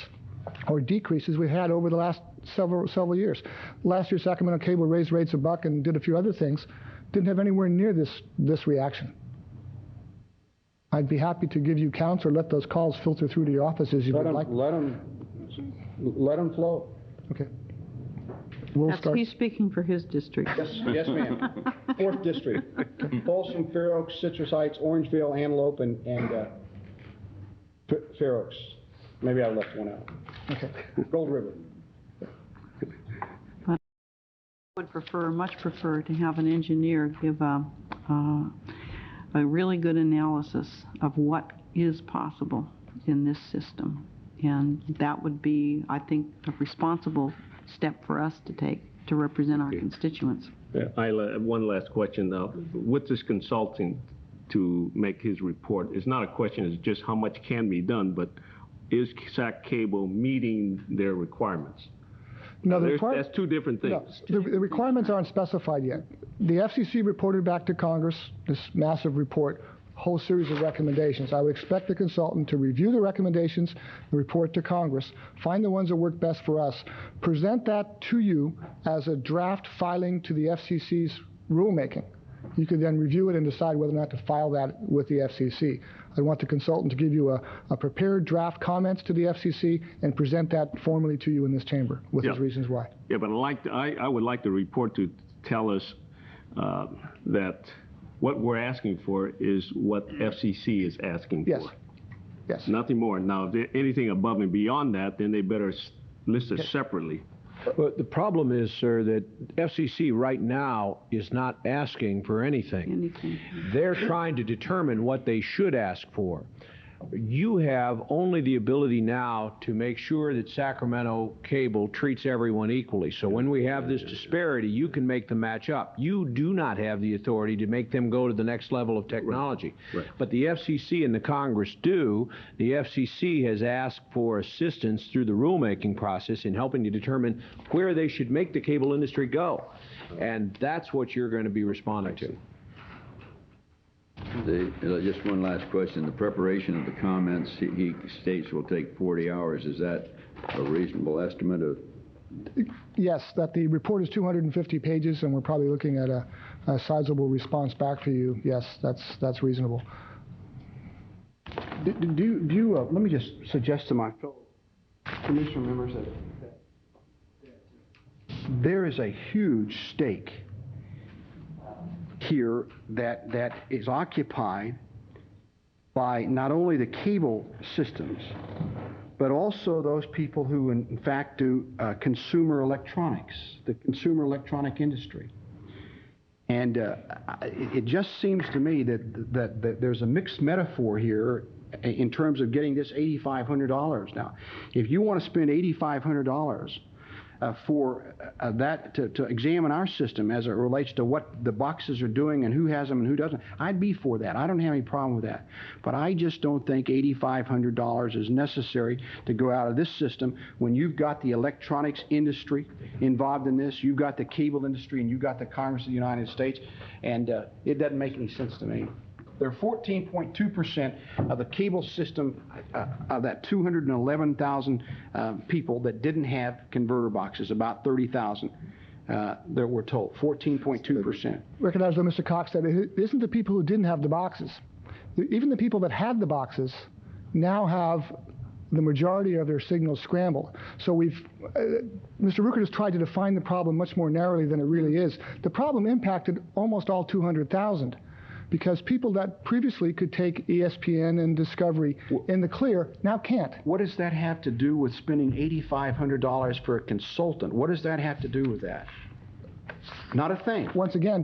or decreases we've had over the last several years. Last year, Sacramento Cable raised rates $1 and did a few other things. Didn't have anywhere near this reaction. I'd be happy to give you counts or let those calls filter through to your office as you would like. Let them flow. Okay. We'll start. He's speaking for his district. Yes, ma'am. 4th District. Folsom, Fair Oaks, Citrus Heights, Orangeville, Antelope, and Fair Oaks. Maybe I left one out. Okay. Gold River. I would much prefer to have an engineer give a really good analysis of what is possible in this system. And that would be, I think, a responsible step for us to take to represent our constituents. One last question now. With this consulting to make his report, it's not a question, it's just how much can be done, but is SAC Cable meeting their requirements? No, that's two different things. No, the requirements aren't specified yet. The FCC reported back to Congress this massive report, whole series of recommendations. I would expect the consultant to review the recommendations, report to Congress, find the ones that work best for us, present that to you as a draft filing to the FCC's rulemaking. You could then review it and decide whether or not to file that with the FCC. I want the consultant to give you a prepared draft comments to the FCC and present that formally to you in this chamber with his reasons why. Yeah, but I would like the report to tell us that what we're asking for is what FCC is asking Yes. for. Yes. Nothing more. Now, if there's anything above and beyond that, then they better list it separately. But the problem is, sir, that FCC right now is not asking for anything. They're trying to determine what they should ask for. You have only the ability now to make sure that Sacramento Cable treats everyone equally. So when we have this disparity, you can make them match up. You do not have the authority to make them go to the next level of technology. Right. But the FCC and the Congress do. The FCC has asked for assistance through the rulemaking process in helping to determine where they should make the cable industry go. And that's what you're going to be responding to. Just one last question. The preparation of the comments, he states, will take 40 hours. Is that a reasonable estimate of? Yes, that the report is 250 pages, and we're probably looking at a sizable response back for you. Yes, that's reasonable. Let me just suggest to my fellow commissioner members that there is a huge stake here that is occupied by not only the cable systems, but also those people who in fact do consumer electronics, the consumer electronic industry. And it just seems to me that there's a mixed metaphor here in terms of getting this $8,500. Now, if you want to spend $8,500 for that to examine our system as it relates to what the boxes are doing and who has them and who doesn't, I'd be for that. I don't have any problem with that. But I just don't think $8,500 is necessary to go out of this system when you've got the electronics industry involved in this, you've got the cable industry, and you've got the Congress of the United States, and it doesn't make any sense to me. There are 14.2% of the cable system of that 211,000 people that didn't have converter boxes, about 30,000 that were told, 14.2%. Recognize, though, Mr. Cox, that it isn't the people who didn't have the boxes. Even the people that had the boxes now have the majority of their signals scrambled. So Mr. Ruckert has tried to define the problem much more narrowly than it really is. The problem impacted almost all 200,000. Because people that previously could take ESPN and Discovery in the clear now can't. What does that have to do with spending $8,500 for a consultant? What does that have to do with that? Not a thing. Once again,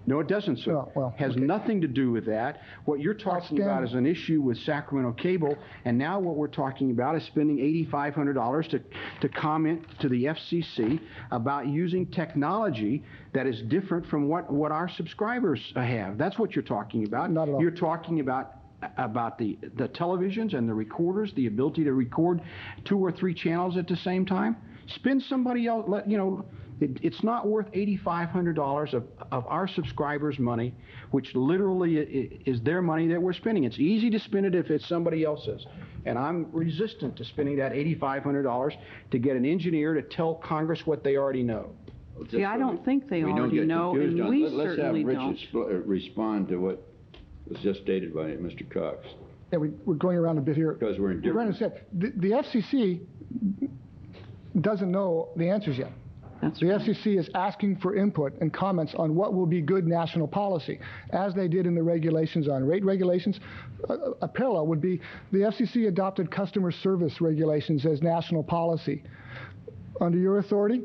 No, it doesn't, sir. Oh, well, Has okay. nothing to do with that. What you're talking about is an issue with Sacramento Cable, and now what we're talking about is spending $8,500 to comment to the FCC about using technology that is different from what our subscribers have. That's what you're talking about. Not at all. You're talking about the televisions and the recorders, the ability to record 2 or 3 channels at the same time. Spend somebody else, it's not worth $8,500 of our subscribers' money, which literally is their money that we're spending. It's easy to spend it if it's somebody else's. And I'm resistant to spending that $8,500 to get an engineer to tell Congress what they already know. See, I don't think they already know, and we certainly don't. Let's have Rich respond to what was just stated by Mr. Cox. Yeah, we're going around a bit here. Because we're in We're going to say, the FCC doesn't know the answers yet. The FCC is asking for input and comments on what will be good national policy, as they did in the regulations on rate regulations. A parallel would be the FCC adopted customer service regulations as national policy. Under your authority,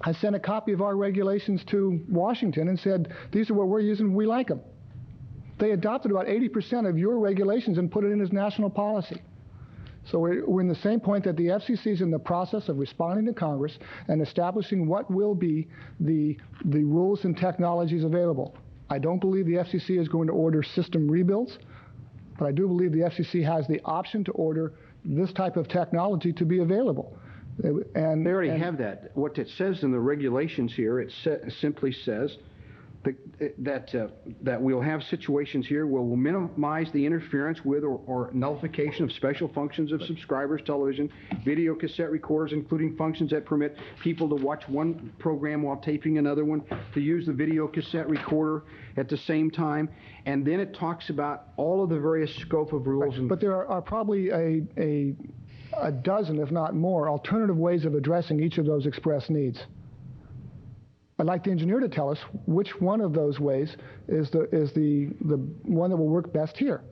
I sent a copy of our regulations to Washington and said, these are what we're using, we like them. They adopted about 80% of your regulations and put it in as national policy. So we're in the same point that the FCC is in the process of responding to Congress and establishing what will be the rules and technologies available. I don't believe the FCC is going to order system rebuilds, but I do believe the FCC has the option to order this type of technology to be available. And they already have that. What it says in the regulations here, it simply says that we'll have situations here where we'll minimize the interference with or nullification of special functions of subscribers' television, video cassette recorders, including functions that permit people to watch one program while taping another one, to use the video cassette recorder at the same time. And then it talks about all of the various scope of rules. Right. But there are probably a dozen, if not more, alternative ways of addressing each of those express needs. I'd like the engineer to tell us which one of those ways is the one that will work best here.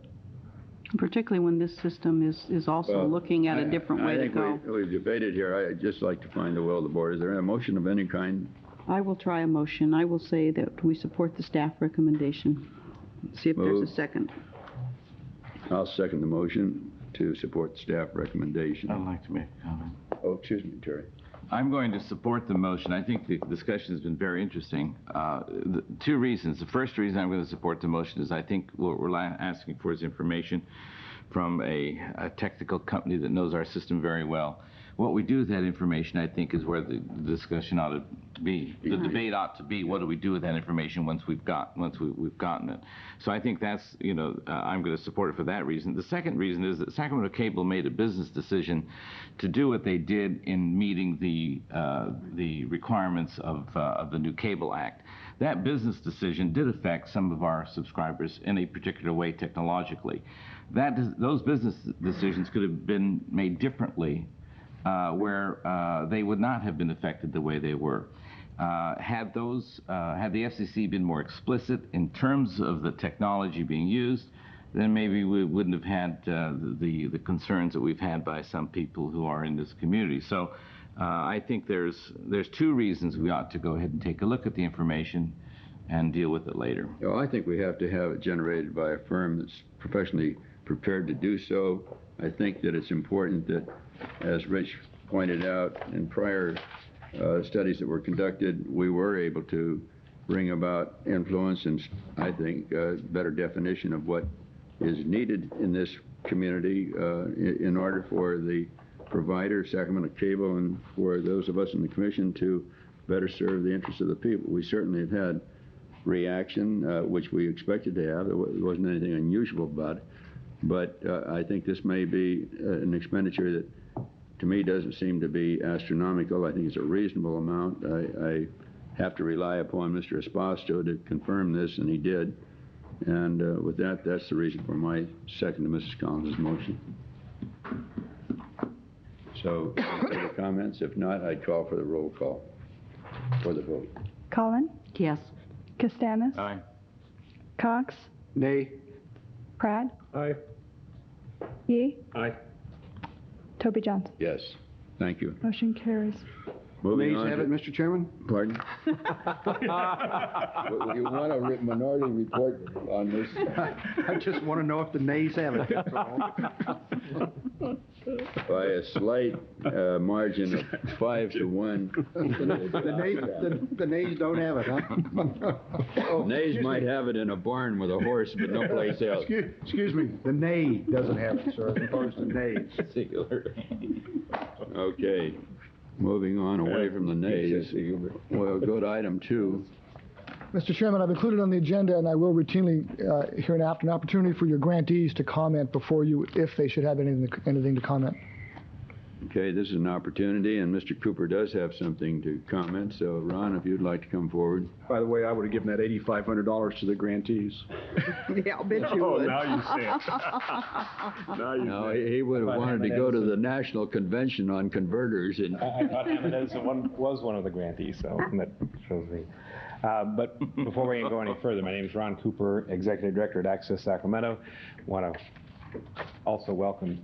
Particularly when this system is also looking at a different way to go. I think we've debated here. I'd just like to find the will of the board. Is there a motion of any kind? I will try a motion. I will say that we support the staff recommendation. See if there's a second. I'll second the motion to support the staff recommendation. I'd like to make a comment. Oh, excuse me, Terry. I'm going to support the motion. I think the discussion has been very interesting. 2 reasons. The first reason I'm going to support the motion is I think what we're asking for is information from a technical company that knows our system very well. What we do with that information, I think, is where the discussion ought to be. The debate ought to be, what do we do with that information once we've gotten it? So I think that's, I'm going to support it for that reason. The second reason is that Sacramento Cable made a business decision to do what they did in meeting the requirements of the new Cable Act. That business decision did affect some of our subscribers in a particular way technologically. Those business decisions could have been made differently, where they would not have been affected the way they were. Had the FCC been more explicit in terms of the technology being used, then maybe we wouldn't have had the concerns that we've had by some people who are in this community. So I think there's 2 reasons we ought to go ahead and take a look at the information and deal with it later. Well, I think we have to have it generated by a firm that's professionally prepared to do so. I think that it's important that, as Rich pointed out in prior studies that were conducted, we were able to bring about influence and, I think, better definition of what is needed in this community in order for the provider, Sacramento Cable, and for those of us in the commission to better serve the interests of the people. We certainly have had reaction, which we expected to have. There wasn't anything unusual about it. But I think this may be an expenditure that, to me, doesn't seem to be astronomical. I think it's a reasonable amount. I have to rely upon Mr. Esposito to confirm this, and he did. And with that, that's the reason for my second to Mrs. Collins' motion. So, any other comments? If not, I'd call for the roll call for the vote. Collin? Yes. Castanis? Aye. Cox? Nay. Pratt? Aye. Yee? Aye. Toby Johnson? Yes. Thank you. Motion carries. Moving Nays on have to- it, Mr. Chairman? Pardon? You want a minority report on this? I just want to know if the nays have it. That's all. By a slight margin of 5 to 1. The nays don't have it, huh? Nays might have it in a barn with a horse, but no place else. Excuse me, the nay doesn't have it, sir, as opposed to nays. Singular. Okay, moving on away from the nays, we'll go to item 2. Mr. Chairman, I've included on the agenda, and I will routinely hereinafter, an opportunity for your grantees to comment before you, if they should have anything to comment. Okay, this is an opportunity, and Mr. Cooper does have something to comment, so Ron, if you'd like to come forward. By the way, I would have given that $8,500 to the grantees. Yeah, I'll bet you would. Now you say it. Now you No, he would have wanted to go to the National Convention on Converters, and I thought Edison was one of the grantees, so that shows me. But before we go any further, my name is Ron Cooper, Executive Director at Access Sacramento. Want to also welcome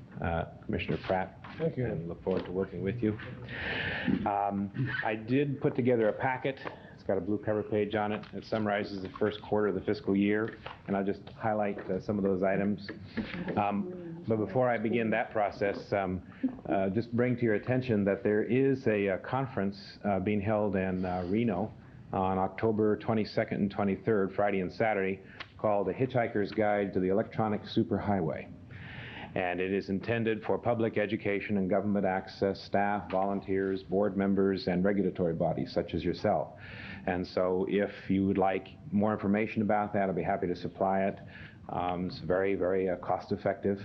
Commissioner Pratt. Thank you. And look forward to working with you. I did put together a packet. It's got a blue cover page on it. It summarizes the first quarter of the fiscal year, and I'll just highlight some of those items. But before I begin that process, just bring to your attention that there is a conference being held in Reno on October 22nd and 23rd, Friday and Saturday, called The Hitchhiker's Guide to the Electronic Superhighway. And it is intended for public education and government access, staff, volunteers, board members, and regulatory bodies such as yourself. And so if you would like more information about that, I'll be happy to supply it. It's very, very cost effective.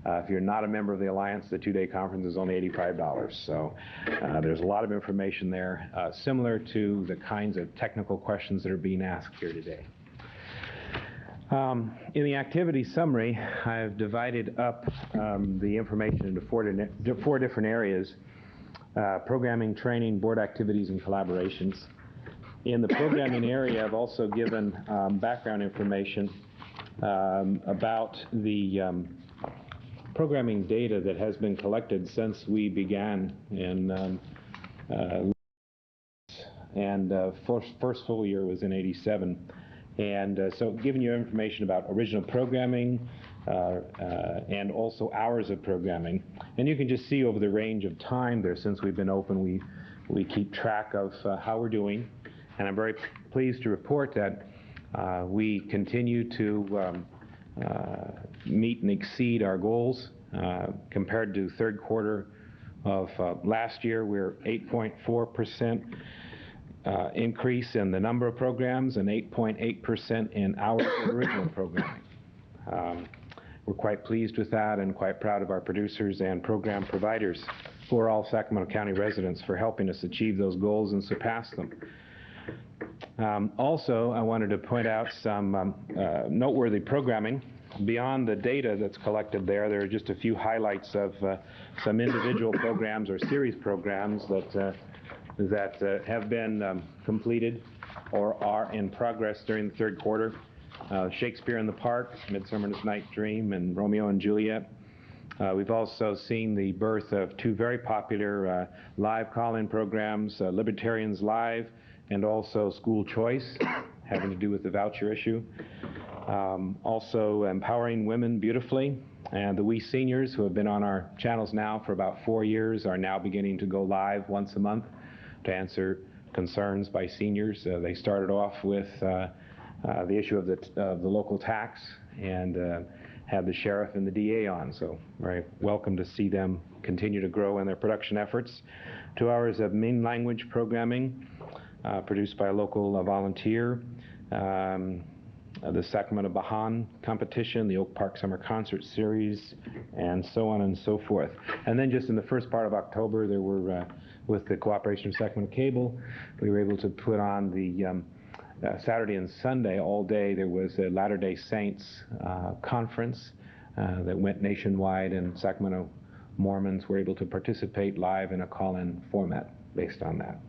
If you're not a member of the Alliance, the 2-day conference is only $85. So there's a lot of information there, similar to the kinds of technical questions that are being asked here today. In the activity summary, I've divided up the information into four different areas: programming, training, board activities, and collaborations. In the programming area, I've also given background information about the programming data that has been collected since we began in first full year was in '87. And so giving you information about original programming and also hours of programming. And you can just see over the range of time there since we've been open, we keep track of how we're doing. And I'm very pleased to report that we continue to meet and exceed our goals. Compared to third quarter of last year, we're 8.4% increase in the number of programs and 8.8% in hours of original programming. We're quite pleased with that and quite proud of our producers and program providers, who are all Sacramento County residents, for helping us achieve those goals and surpass them. Also, I wanted to point out some noteworthy programming. Beyond the data that's collected there are just a few highlights of some individual programs or series programs that have been completed or are in progress during the third quarter. Shakespeare in the Park, Midsummer's Night's Dream, and Romeo and Juliet. We've also seen the birth of two very popular live call-in programs, Libertarians Live and also School Choice, having to do with the voucher issue. Also Empowering Women Beautifully, and the We Seniors, who have been on our channels now for about 4 years, are now beginning to go live once a month to answer concerns by seniors. They started off with the issue of the local tax and had the sheriff and the DA on, so very welcome to see them continue to grow in their production efforts. 2 hours of main language programming produced by a local volunteer. The Sacramento Bahan competition, the Oak Park Summer Concert Series, and so on and so forth. And then just in the first part of October, there were, with the cooperation of Sacramento Cable, we were able to put on the Saturday and Sunday, all day, there was a Latter-day Saints conference that went nationwide, and Sacramento Mormons were able to participate live in a call-in format based on that.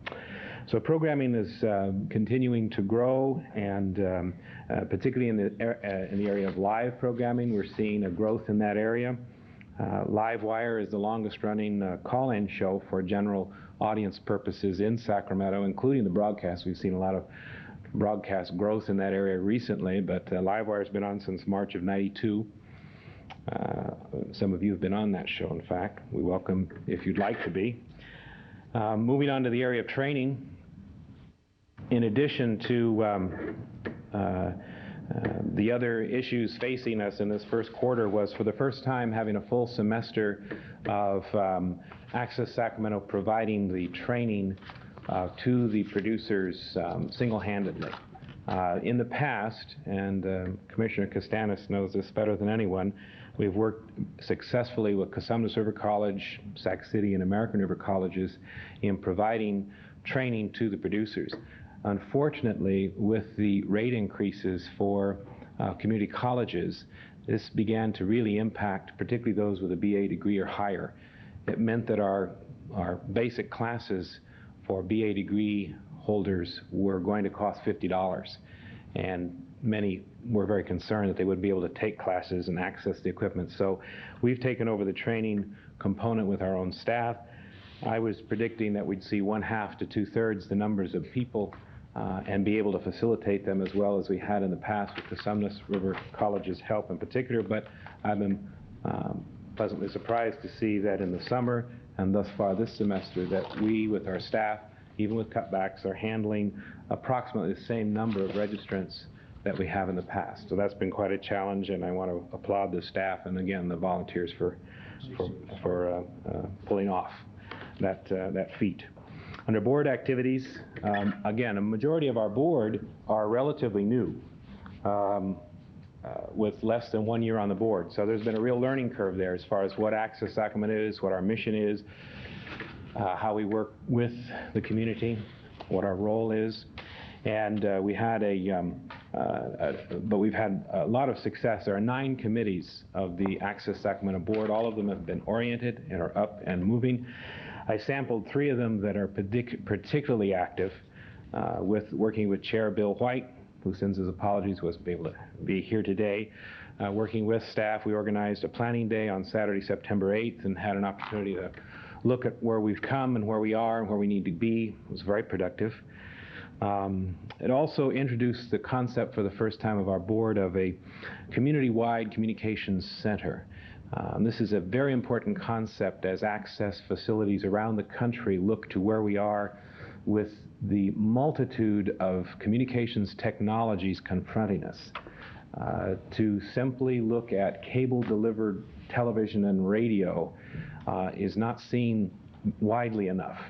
So programming is continuing to grow, and particularly in the area of live programming, we're seeing a growth in that area. Livewire is the longest-running call-in show for general audience purposes in Sacramento, including the broadcast. We've seen a lot of broadcast growth in that area recently, but Livewire's been on since March of '92. Some of you have been on that show, in fact. We welcome if you'd like to be. Moving on to the area of training, in addition to the other issues facing us in this first quarter was, for the first time, having a full semester of Access Sacramento providing the training to the producers single-handedly. In the past, and Commissioner Castanis knows this better than anyone, we've worked successfully with Cosumnes River College, Sac City, and American River Colleges in providing training to the producers. Unfortunately, with the rate increases for community colleges, this began to really impact particularly those with a BA degree or higher. It meant that our basic classes for BA degree holders were going to cost $50, and many were very concerned that they wouldn't be able to take classes and access the equipment. So we've taken over the training component with our own staff. I was predicting that we'd see 1/2 to 2/3 the numbers of people and be able to facilitate them as well as we had in the past with the Cosumnes River College's help in particular, but I've been pleasantly surprised to see that in the summer and thus far this semester that we, with our staff, even with cutbacks, are handling approximately the same number of registrants that we have in the past. So that's been quite a challenge, and I want to applaud the staff and again the volunteers for pulling off that feat. Under board activities, again, a majority of our board are relatively new, with less than 1 year on the board. So there's been a real learning curve there as far as what Access Sacramento is, what our mission is, how we work with the community, what our role is. And we've had a lot of success. There are 9 committees of the Access Sacramento board. All of them have been oriented and are up and moving. I sampled 3 of them that are particularly active, working with Chair Bill White, who sends his apologies, wasn't able to be here today. Working with staff, we organized a planning day on Saturday, September 8th, and had an opportunity to look at where we've come and where we are and where we need to be. It was very productive. It also introduced the concept for the first time of our board of a community-wide communications center. This is a very important concept as access facilities around the country look to where we are with the multitude of communications technologies confronting us. To simply look at cable-delivered television and radio is not seen widely enough.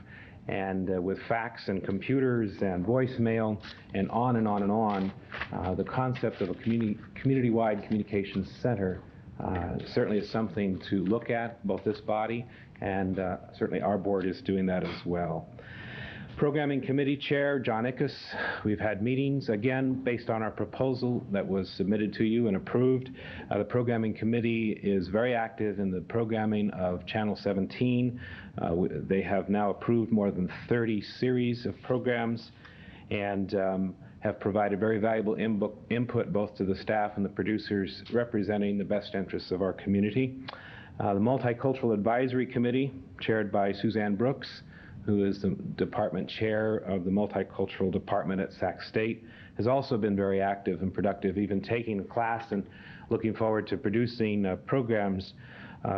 And with fax and computers and voicemail and on and on and on, the concept of a community-wide communications center certainly is something to look at, both this body and certainly our board is doing that as well. Programming Committee Chair John Ickes, we've had meetings, again, based on our proposal that was submitted to you and approved. The Programming Committee is very active in the programming of Channel 17. They have now approved more than 30 series of programs and have provided very valuable input both to the staff and the producers representing the best interests of our community. The Multicultural Advisory Committee, chaired by Suzanne Brooks, who is the department chair of the Multicultural Department at Sac State, has also been very active and productive, even taking a class and looking forward to producing programs,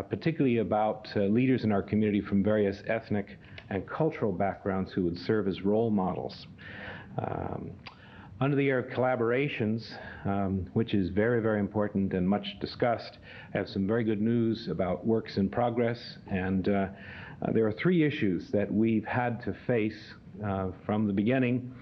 particularly about leaders in our community from various ethnic and cultural backgrounds who would serve as role models. Under the area of collaborations, which is very, very important and much discussed, I have some very good news about works in progress, and there are 3 issues that we've had to face from the beginning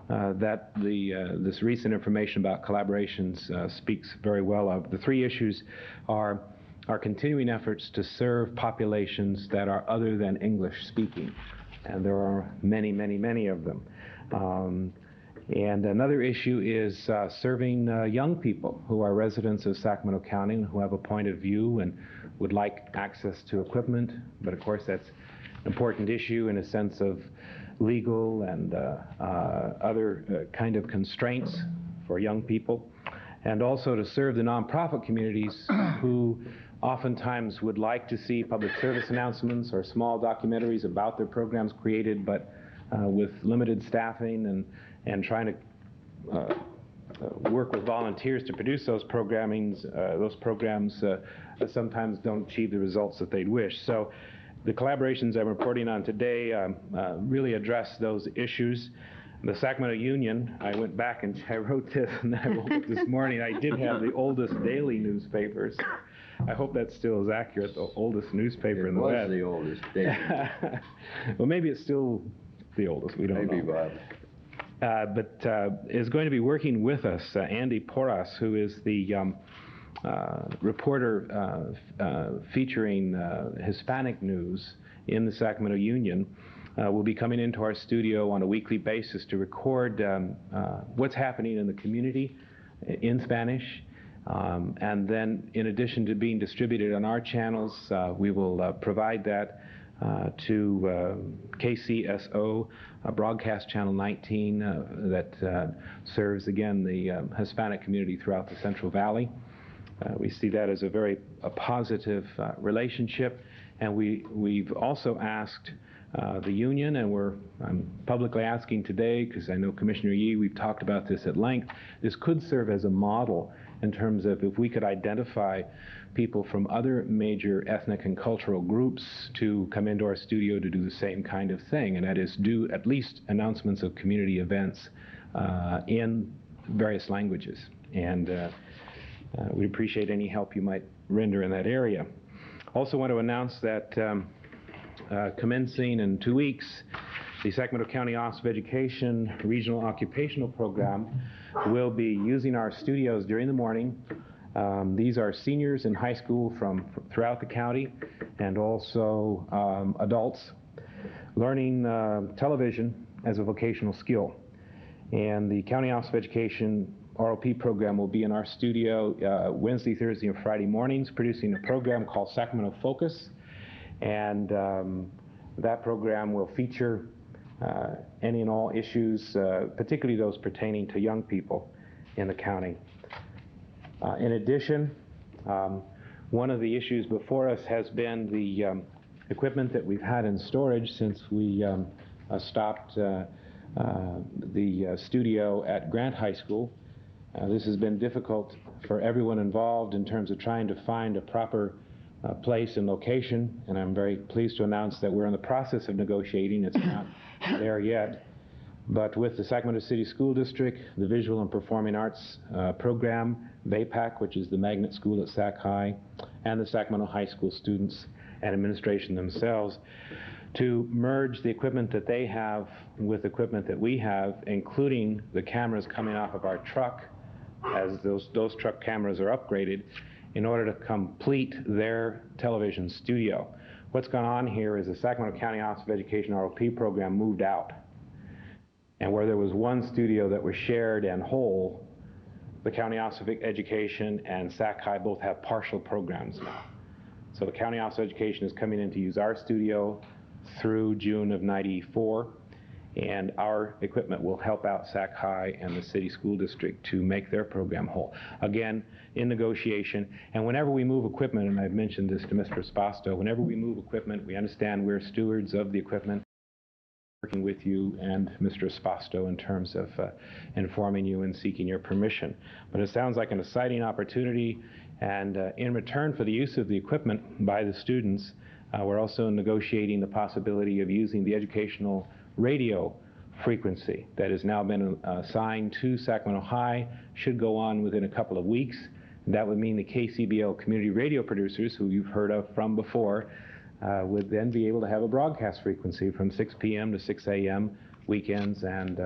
that this recent information about collaborations speaks very well of. The 3 issues are our continuing efforts to serve populations that are other than English speaking, and there are many, many, many of them. And another issue is serving young people who are residents of Sacramento County and who have a point of view and would like access to equipment. But of course, that's an important issue in a sense of legal and other kind of constraints for young people. And also to serve the nonprofit communities who oftentimes would like to see public service announcements or small documentaries about their programs created, but with limited staffing and trying to work with volunteers to produce those programs sometimes don't achieve the results that they'd wish. So the collaborations I'm reporting on today really address those issues. The Sacramento Union, I went back and I wrote this, and I woke up this morning. I did have the oldest daily newspapers. I hope that still is accurate, the oldest newspaper in the West. It was the oldest daily. Well, maybe it's still the oldest. We don't know. Maybe, Bob. But is going to be working with us, Andy Porras, who is the reporter featuring Hispanic news in the Sacramento Union, will be coming into our studio on a weekly basis to record what's happening in the community in Spanish. And then, in addition to being distributed on our channels, we will provide that to KCSO, broadcast channel 19, that serves, again, the Hispanic community throughout the Central Valley. We see that as a very positive relationship, and we've also asked the union, and I'm publicly asking today, because I know Commissioner Yee, we've talked about this at length, this could serve as a model in terms of if we could identify people from other major ethnic and cultural groups to come into our studio to do the same kind of thing, and that is do at least announcements of community events in various languages. And we appreciate any help you might render in that area. Also want to announce that commencing in 2 weeks, the Sacramento County Office of Education Regional Occupational Program will be using our studios during the morning. These are seniors in high school from throughout the county, and also adults learning television as a vocational skill. And the County Office of Education ROP program will be in our studio Wednesday, Thursday, and Friday mornings, producing a program called Sacramento Focus. And that program will feature any and all issues, particularly those pertaining to young people in the county. In addition, one of the issues before us has been the equipment that we've had in storage since we stopped the studio at Grant High School. This has been difficult for everyone involved in terms of trying to find a proper place and location, and I'm very pleased to announce that we're in the process of negotiating. It's not there yet, but with the Sacramento City School District, the Visual and Performing Arts program, VAPAC, which is the magnet school at Sac High, and the Sacramento High School students and administration themselves, to merge the equipment that they have with equipment that we have, including the cameras coming off of our truck, as those truck cameras are upgraded, in order to complete their television studio. What's gone on here is the Sacramento County Office of Education ROP program moved out. And where there was one studio that was shared and whole, the County Office of Education and Sac High both have partial programs now. So the County Office of Education is coming in to use our studio through June of '94, and our equipment will help out Sac High and the City School District to make their program whole. Again, in negotiation, and whenever we move equipment, and I've mentioned this to Mr. Spasto, whenever we move equipment, we understand we're stewards of the equipment, working with you and Mr. Spasto in terms of informing you and seeking your permission. But it sounds like an exciting opportunity, and in return for the use of the equipment by the students, we're also negotiating the possibility of using the educational radio frequency that has now been assigned to Sacramento High, should go on within a couple of weeks. And that would mean the KCBL community radio producers, who you've heard of from before, would then be able to have a broadcast frequency from 6 p.m. to 6 a.m. weekends and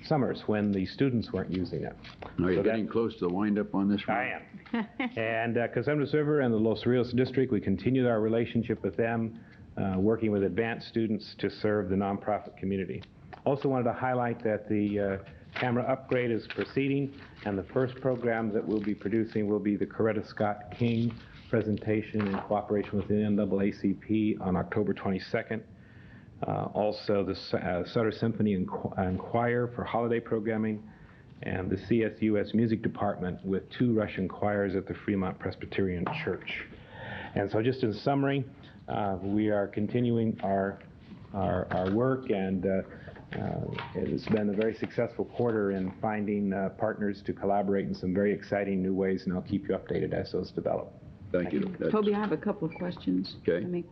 summers when the students weren't using it. Are you getting close to the wind-up on this one? I am. And Cosumnes River and the Los Rios District, we continued our relationship with them, working with advanced students to serve the nonprofit community. Also wanted to highlight that the camera upgrade is proceeding, and the first program that we'll be producing will be the Coretta Scott King presentation in cooperation with the NAACP on October 22nd. Also the Sutter Symphony and Choir for holiday programming, and the CSUS Music Department with 2 Russian choirs at the Fremont Presbyterian Church. And so just in summary, we are continuing our work, and it's been a very successful quarter in finding partners to collaborate in some very exciting new ways, and I'll keep you updated as those develop. Thank you. Toby, I have a couple of questions. Okay.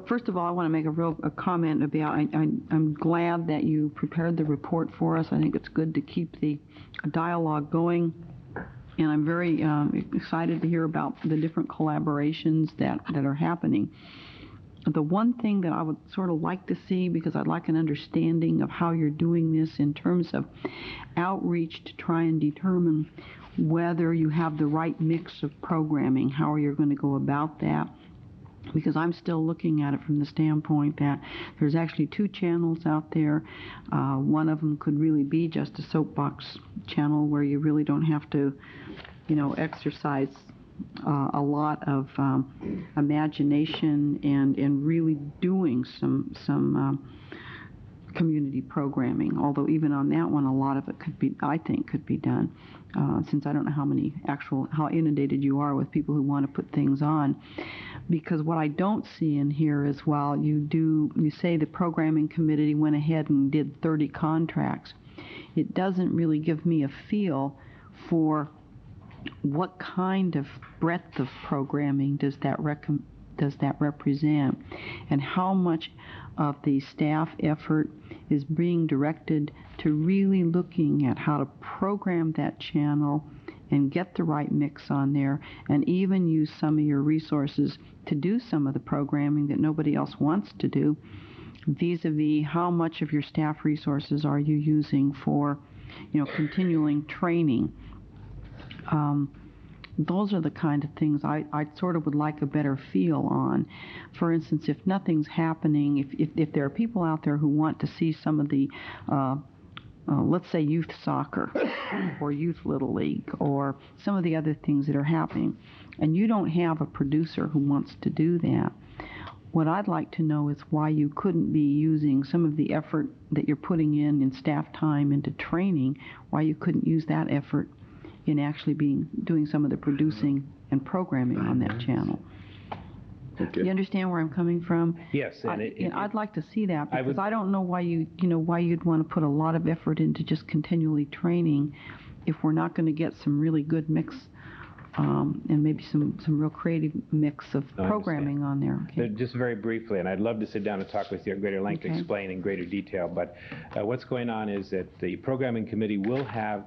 First of all, I want to make a comment about, I'm glad that you prepared the report for us. I think it's good to keep the dialogue going. And I'm very excited to hear about the different collaborations that are happening. The one thing that I would sort of like to see, because I'd like an understanding of how you're doing this in terms of outreach to try and determine whether you have the right mix of programming, how are you going to go about that? Because I'm still looking at it from the standpoint that there's actually 2 channels out there. One of them could really be just a soapbox channel where you really don't have to, exercise a lot of imagination and really doing some community programming. Although even on that one, a lot of it could be done. Since I don't know how inundated you are with people who want to put things on. Because what I don't see in here is, while you say the programming committee went ahead and did 30 contracts, it doesn't really give me a feel for what kind of breadth of programming does that represent, and how much of the staff effort is being directed to really looking at how to program that channel and get the right mix on there, and even use some of your resources to do some of the programming that nobody else wants to do, vis-a-vis how much of your staff resources are you using for, continuing training. Those are the kind of things I sort of would like a better feel on. For instance, if nothing's happening, if there are people out there who want to see some of the, let's say, youth soccer or youth little league or some of the other things that are happening, and you don't have a producer who wants to do that, what I'd like to know is why you couldn't be using some of the effort that you're putting in staff time into training, why you couldn't use that effort in actually doing some of the producing and programming on that channel. Okay. You understand where I'm coming from? Yes, and I'd like to see that, because I don't know why why you'd want to put a lot of effort into just continually training if we're not going to get some really good mix and maybe some real creative mix of programming on there. Okay. Just very briefly, and I'd love to sit down and talk with you at greater length to explain in greater detail, but what's going on is that the programming committee will have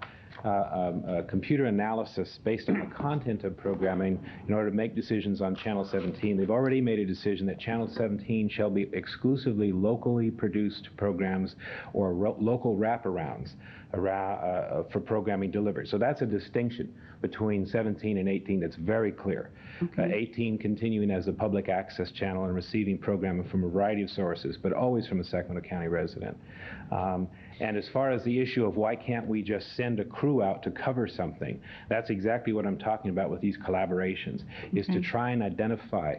computer analysis based on the content of programming in order to make decisions on Channel 17. They've already made a decision that Channel 17 shall be exclusively locally produced programs or local wraparounds for programming delivered. So that's a distinction between 17 and 18 that's very clear. 18 continuing as a public access channel and receiving programming from a variety of sources, but always from a Sacramento County resident. And as far as the issue of why can't we just send a crew out to cover something, that's exactly what I'm talking about with these collaborations, is to try and identify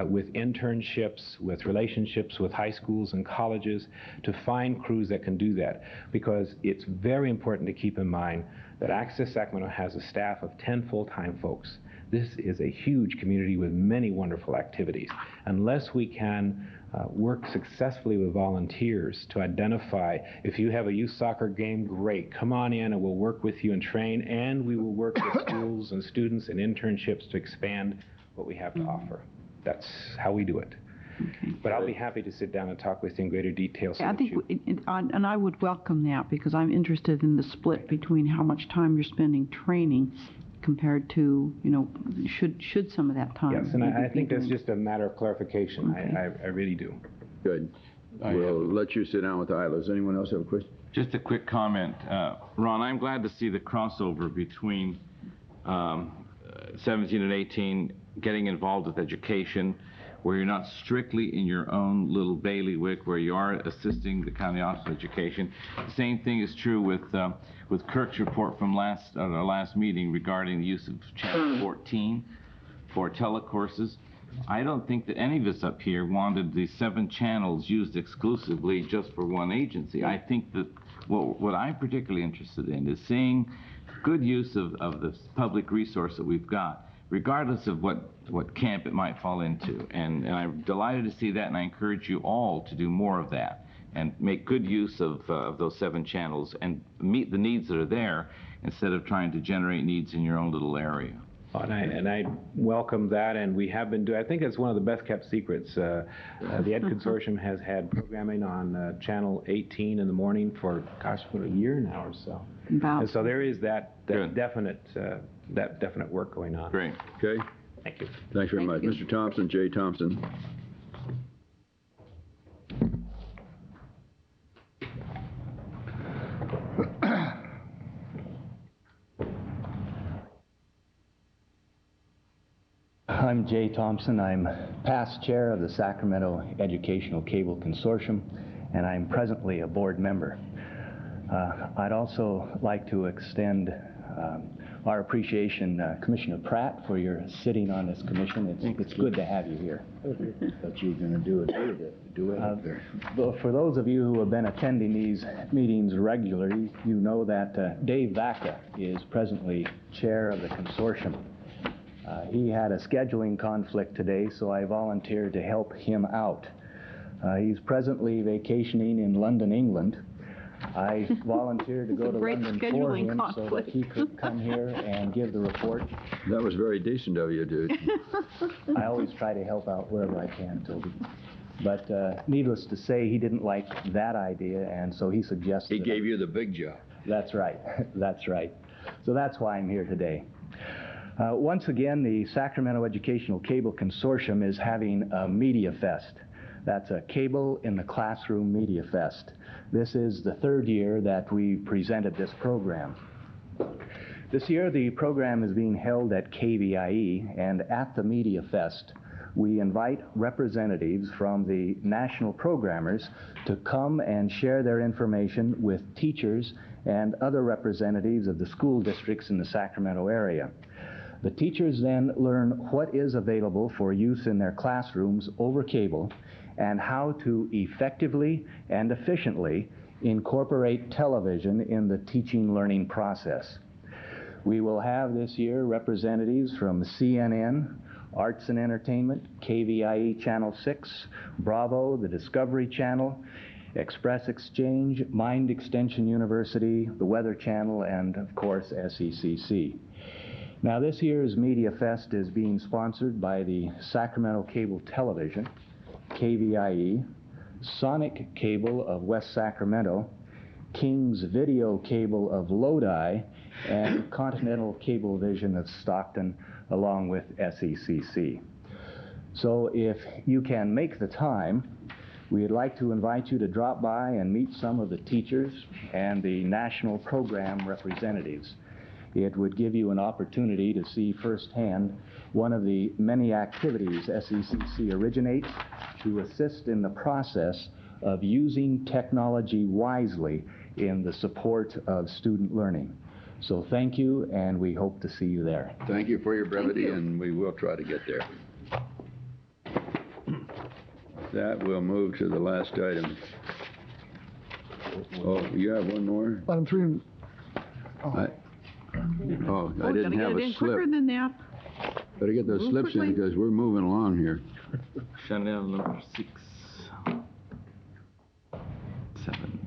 with internships, with relationships with high schools and colleges, to find crews that can do that. Because it's very important to keep in mind that Access Sacramento has a staff of 10 full-time folks. This is a huge community with many wonderful activities. Unless we can work successfully with volunteers to identify, if you have a youth soccer game, great, come on in and we'll work with you and train, and we will work with schools and students and internships to expand what we have to offer. That's how we do it. But I'll be happy to sit down and talk with you in greater detail. So I think, and I would welcome that, because I'm interested in the split between how much time you're spending training compared to, should some of that time. Yes, and I think that's just a matter of clarification. I really do. Good. We'll let you sit down with Isla. Does anyone else have a question? Just a quick comment. Ron, I'm glad to see the crossover between 17 and 18 getting involved with education, where you're not strictly in your own little bailiwick, where you are assisting the County Office of Education. The same thing is true with Kirk's report from our last meeting regarding the use of Channel 14 for telecourses. I don't think that any of us up here wanted the 7 channels used exclusively just for one agency. I think that what I'm particularly interested in is seeing good use of the public resource that we've got, regardless of what camp it might fall into. And I'm delighted to see that, and I encourage you all to do more of that and make good use of those 7 channels and meet the needs that are there instead of trying to generate needs in your own little area. And I welcome that, and we have been doing, I think it's one of the best kept secrets. The Ed Consortium has had programming on Channel 18 in the morning for, gosh, for a year now or so. And so there is that definite work going on. Great. Okay. Thank you. Thanks very much. Mr. Thompson, Jay Thompson. I'm Jay Thompson. I'm past chair of the Sacramento Educational Cable Consortium, and I'm presently a board member. I'd also like to extend our appreciation, Commissioner Pratt, for your sitting on this commission. It's good to have you here. Thought you were going to do it there. For those of you who have been attending these meetings regularly, you know that Dave Vaca is presently chair of the consortium. He had a scheduling conflict today, so I volunteered to help him out. He's presently vacationing in London, England. I volunteered to go to London for him so that he could come here and give the report. That was very decent of you, dude. I always try to help out wherever I can, Toby. But needless to say, he didn't like that idea, and so he suggested... He gave you the big job. That's right. That's right. So that's why I'm here today. Once again, the Sacramento Educational Cable Consortium is having a Media Fest. That's a Cable in the Classroom Media Fest. This is the 3rd year that we presented this program. This year, the program is being held at KVIE, and at the Media Fest, we invite representatives from the national programmers to come and share their information with teachers and other representatives of the school districts in the Sacramento area. The teachers then learn what is available for use in their classrooms over cable and how to effectively and efficiently incorporate television in the teaching learning process. We will have this year representatives from CNN, Arts and Entertainment, KVIE Channel 6, Bravo, the Discovery Channel, Express Exchange, Mind Extension University, the Weather Channel, and of course SECC. Now, this year's Media Fest is being sponsored by the Sacramento Cable Television, KVIE, Sonic Cable of West Sacramento, King's Video Cable of Lodi, and Continental Cablevision of Stockton, along with SECC. So if you can make the time, we'd like to invite you to drop by and meet some of the teachers and the national program representatives. It would give you an opportunity to see firsthand one of the many activities SECC originates to assist in the process of using technology wisely in the support of student learning. So thank you, and we hope to see you there. Thank you for your brevity, and we will try to get there. That will move to the last item. Oh, you have one more? Item 3. I didn't have a slip. Quicker than that. Better get those slips in because we're moving along here. Chanel number 6, 7.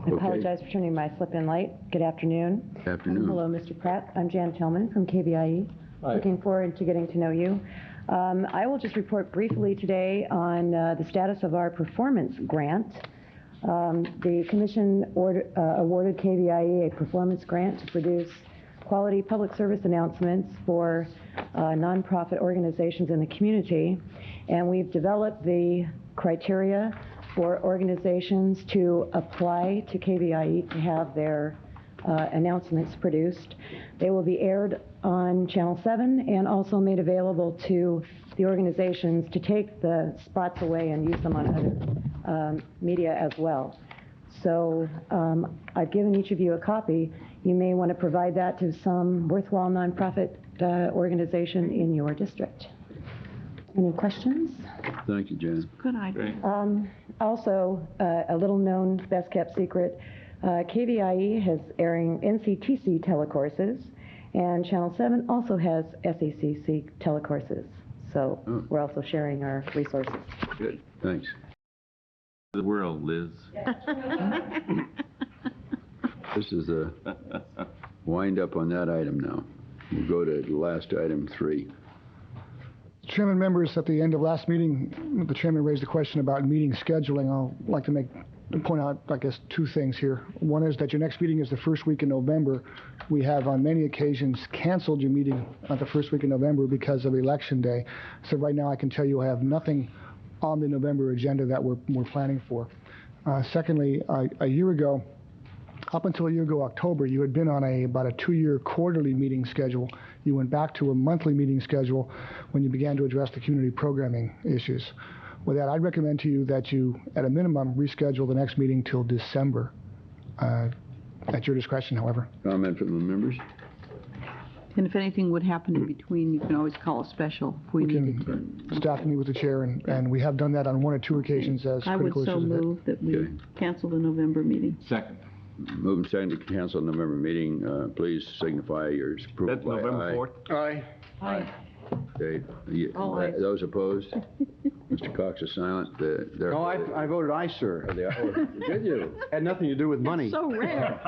I apologize for turning my slip in late. Good afternoon. Afternoon. Hello, Mr. Pratt. I'm Jan Tillman from KVIE. Hi. Looking forward to getting to know you. I will just report briefly today on the status of our performance grant. The Commission awarded KVIE a performance grant to produce quality public service announcements for nonprofit organizations in the community, and we've developed the criteria for organizations to apply to KVIE to have their announcements produced. They will be aired on Channel 7 and also made available to the organizations to take the spots away and use them on other media as well. So I've given each of you a copy. You may want to provide that to some worthwhile nonprofit organization in your district. Any questions? Thank you, Jan. Good idea. Also, a little known best kept secret, KVIE has airing NCTC telecourses, And Channel 7 also has SACC telecourses. So we're also sharing our resources. Good, thanks. The world, Liz. This is a wind up on that item now. We'll go to the last item 3. Chairman, members, at the end of last meeting, the chairman raised a question about meeting scheduling. I'd like to point out, I guess, 2 things here. One is that your next meeting is the first week in November. We have on many occasions canceled your meeting at the first week in November because of Election Day. So right now I can tell you I have nothing on the November agenda that we're planning for. Secondly, a year ago, up until a year ago, October, you had been on about a 2-year quarterly meeting schedule. You went back to a monthly meeting schedule when you began to address the community programming issues. With that, I'd recommend to you that you, at a minimum, reschedule the next meeting till December. At your discretion, however. Comment from the members? And if anything would happen in between, you can always call a special if we needed to. Staff can meet with the chair, and we have done that on 1 or 2 occasions as I would critical so issues have hit. move that we cancel the November meeting. Second. Moving second to cancel the November meeting. Please signify your approval That's by November aye. 4th? Aye. Aye. Okay. All ayes. Those opposed? Mr. Cox is silent. No, I voted aye, sir. Did you? Had nothing to do with money. So rare.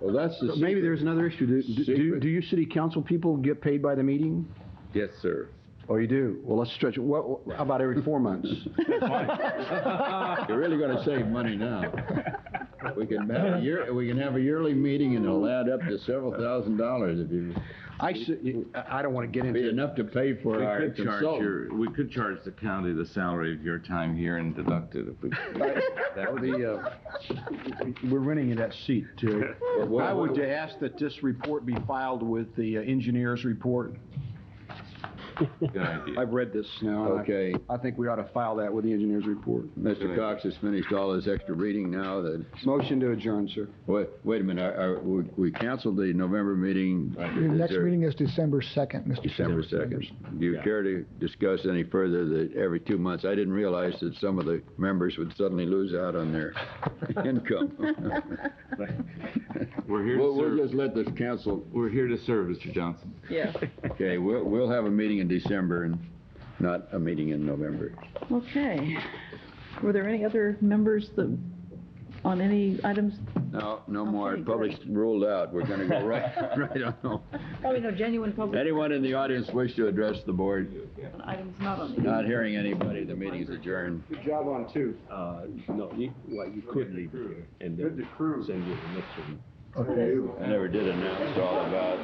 Well, that's the Maybe there's another issue. Secret. Do you city council people get paid by the meeting? Yes, sir. Oh, you do? Well, let's stretch it. How about every 4 months? You're really going to save money now. We can have a yearly meeting and it'll add up to several $1,000s if you. I don't want to get into Be it. enough to pay for our consultant. We could charge the county the salary of your time here and deduct it if we. We're renting you that seat. I would ask that this report be filed with the engineer's report. Good idea. I've read this now. Okay. I think we ought to file that with the engineer's report. Mr. Cox has finished all his extra reading now. Motion to adjourn, sir. Wait a minute. We canceled the November meeting. Your next meeting is December 2nd, Mr. December 2nd. Do you care to discuss any further that every 2 months? I didn't realize that some of the members would suddenly lose out on their income. We're here to serve. We'll just let this council. We're here to serve, Mr. Johnson. Yeah. Okay, we'll have a meeting in December and not a meeting in November. Okay. Were there any other members on any items? No more. Okay, Public's ruled out. We're going to go right on. Probably no genuine public. Anyone in the audience wish to address the board? Items not on the. Not hearing anybody. The meeting is adjourned. Good job on 2. No, you could leave it here and then send you the next one. Okay. I never did announce all about